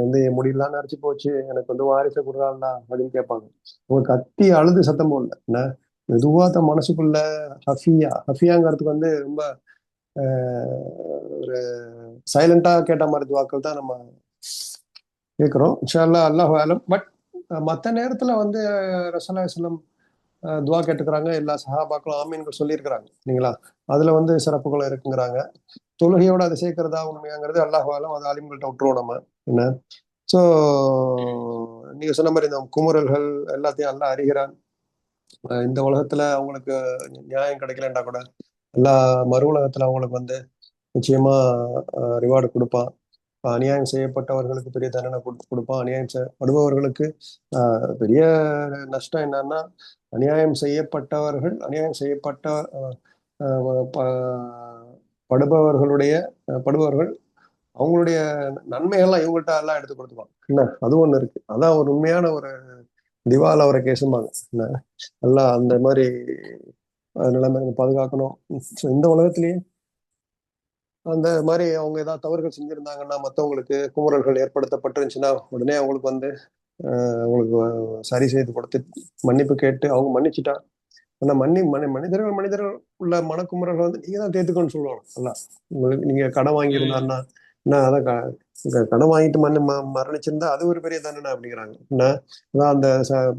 Speaker 2: வந்து என் முடியெல்லாம் நரைச்சு போச்சு, எனக்கு வந்து வாரிசை கொடுறாங்களா அப்படின்னு கேட்பாங்க. அவங்க கத்தி அழுது சத்தம் போடல என்ன, மெதுவா தன் மனசுக்குள்ள ஹஃபியாங்கிறதுக்கு வந்து ரொம்ப ஒரு சைலண்டா கேட்ட மாதிரி துவாக்கள் தான் நம்ம கேட்கிறோம். இன்ஷா அல்லாஹ், அல்லாஹ் ஆலம். பட் மற்ற நேரத்துல வந்து ரசூலுல்லாஹி ஸல்லல்லாஹு அலைஹி வஸல்லம் துவா கேட்டுக்கிறாங்க, எல்லா சஹாபாக்களும் ஆமீன்கள் சொல்லியிருக்கிறாங்க இல்லைங்களா. அதுல வந்து சிறப்புகள் இருக்குங்கிறாங்க. தொழுகையோட அதை சேர்க்கிறதா உண்மையாங்கிறது அல்லாஹ் ஆலம், அது ஆலிம்கள்ட்ட விட்டுருவோம் நம்ம என்ன. ஸோ நீங்க சொன்ன மாதிரி இந்த குமுறல்கள் எல்லாத்தையும் அல்லாஹ் அறிகிறான். இந்த உலகத்துல அவங்களுக்கு நியாயம் கிடைக்கலன்றா கூட எல்லா மறு உலகத்துல அவங்களுக்கு வந்து நிச்சயமா ரிவார்டு கொடுப்பான். அநியாயம் செய்யப்பட்டவர்களுக்கு பெரிய தண்டனை கொடுப்பான். அநியாயம் செய்யப்படுபவர்களுக்கு பெரிய நஷ்டம் என்னன்னா, அநியாயம் செய்யப்பட்ட படுபவர்களுடைய படுபவர்கள் அவங்களுடைய நன்மைகள்லாம் இவங்கள்ட்ட எல்லாம் எடுத்து கொடுத்துப்பாங்க என்ன. அது ஒண்ணு இருக்கு, அதான் ஒரு உண்மையான ஒரு திவால் அவரை கேசும்பாங்க என்ன. எல்லாம் அந்த மாதிரி நிலைமை நம்ம பாதுகாக்கணும். So, இந்த உலகத்திலேயே அந்த மாதிரி அவங்க ஏதாவது தவறுகள் செஞ்சிருந்தாங்கன்னா, மற்றவங்களுக்கு குமுறல்கள் ஏற்படுத்தப்பட்டிருந்துச்சுன்னா உடனே அவங்களுக்கு வந்து அவங்களுக்கு சரி செய்து கொடுத்து மன்னிப்பு கேட்டு அவங்க மன்னிச்சுட்டா, ஆனா மனிதர்கள் உள்ள மனக்குமுறல்கள் வந்து நீங்க தான் தேத்துக்கணும்னு சொல்லுவாங்க. அல்ல, உங்களுக்கு நீங்க கடன்
Speaker 1: ம்.
Speaker 2: வாங்கியிருந்தாருன்னா என்ன, அதான் கடன் வாங்கிட்டு மரணிச்சிருந்தா அது ஒரு பெரிய தண்டனை அப்படிங்கிறாங்க என்ன. அதான் அந்த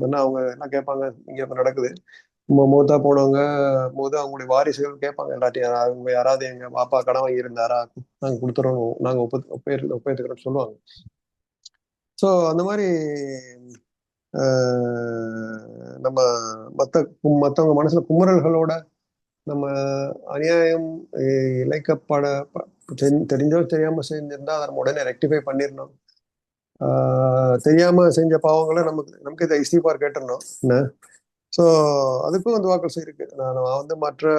Speaker 2: என்ன அவங்க என்ன கேட்பாங்க, இங்க இப்ப நடக்குது, மூத்தா போனவங்க போது அவங்களுடைய வாரிசுகள் கேட்பாங்க எல்லாத்தையும், அவங்க யாராவது எங்க பாப்பா கடன் வாங்கி இருந்தாரா, நாங்க கொடுத்துறோம், நாங்க ஒப்பேத்துக்கிறோம் சொல்லுவாங்க. ஸோ அந்த மாதிரி நம்ம மற்றவங்க மனசுல குமுறல்களோட நம்ம அநியாயம் இழைக்கப்பட தெரிஞ்சோ தெரியாம செஞ்சிருந்தா அதை நம்ம உடனே ரெக்டிஃபை பண்ணிடணும். தெரியாம செஞ்ச பாவங்களை நமக்கு இதை இஸ்திஃபார் கேட்டுடணும் என்ன. ஸோ அதுக்கும் வந்து வாக்கள் செய்யிருக்கு. நான் வந்து மற்ற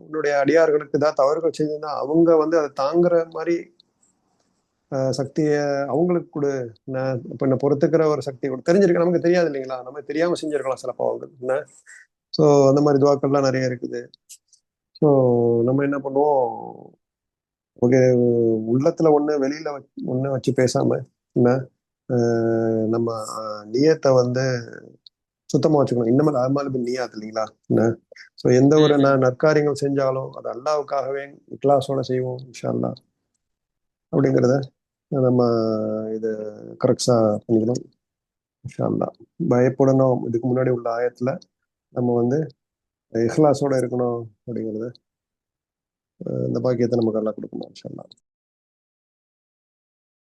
Speaker 2: உன்னுடைய அடியார்களுக்கு தான் தவறுகள் செஞ்சிருந்தா அவங்க வந்து அதை தாங்குற மாதிரி சக்தியை அவங்களுக்கு கொடு. நான் இப்ப என்ன பொறுத்துக்கிற ஒரு சக்தி கொடு. தெரிஞ்சிருக்கு, நமக்கு தெரியாது இல்லைங்களா, நம்ம தெரியாம செஞ்சிருக்கலாம் சில பாவங்கள் என்ன. ஸோ அந்த மாதிரி துவாக்கள்லாம் நிறைய இருக்குது. ஸோ நம்ம என்ன பண்ணுவோம், ஓகே, உள்ளத்துல ஒண்ணு வெளியில ஒண்ணு வச்சு பேசாம என்ன, நம்ம நியத்தை வந்து சுத்தமா வச்சுக்கணும். இன்னமே அமால் பின் நியாத் இல்லைங்களா என்ன. ஸோ எந்த ஒரு
Speaker 1: ம்,
Speaker 2: நற்காரியங்கள் செஞ்சாலும் அது அல்லாவுக்காகவே இக்லாஸோட செய்வோம் இன்ஷா அல்லாஹ் அப்படிங்கிறத நம்ம இது கரெக்டா பண்ணிக்கணும் இன்ஷா அல்லாஹ். பயப்படணும் இதுக்கு முன்னாடி உள்ள ஆயத்துல நம்ம வந்து இஹ்லாஸோட இருக்கணும் அப்படிங்கிறது, இந்த பாக்கியத்தை நமக்கு எல்லாம் கொடுக்கணும் இன்ஷா அல்லாஹ்.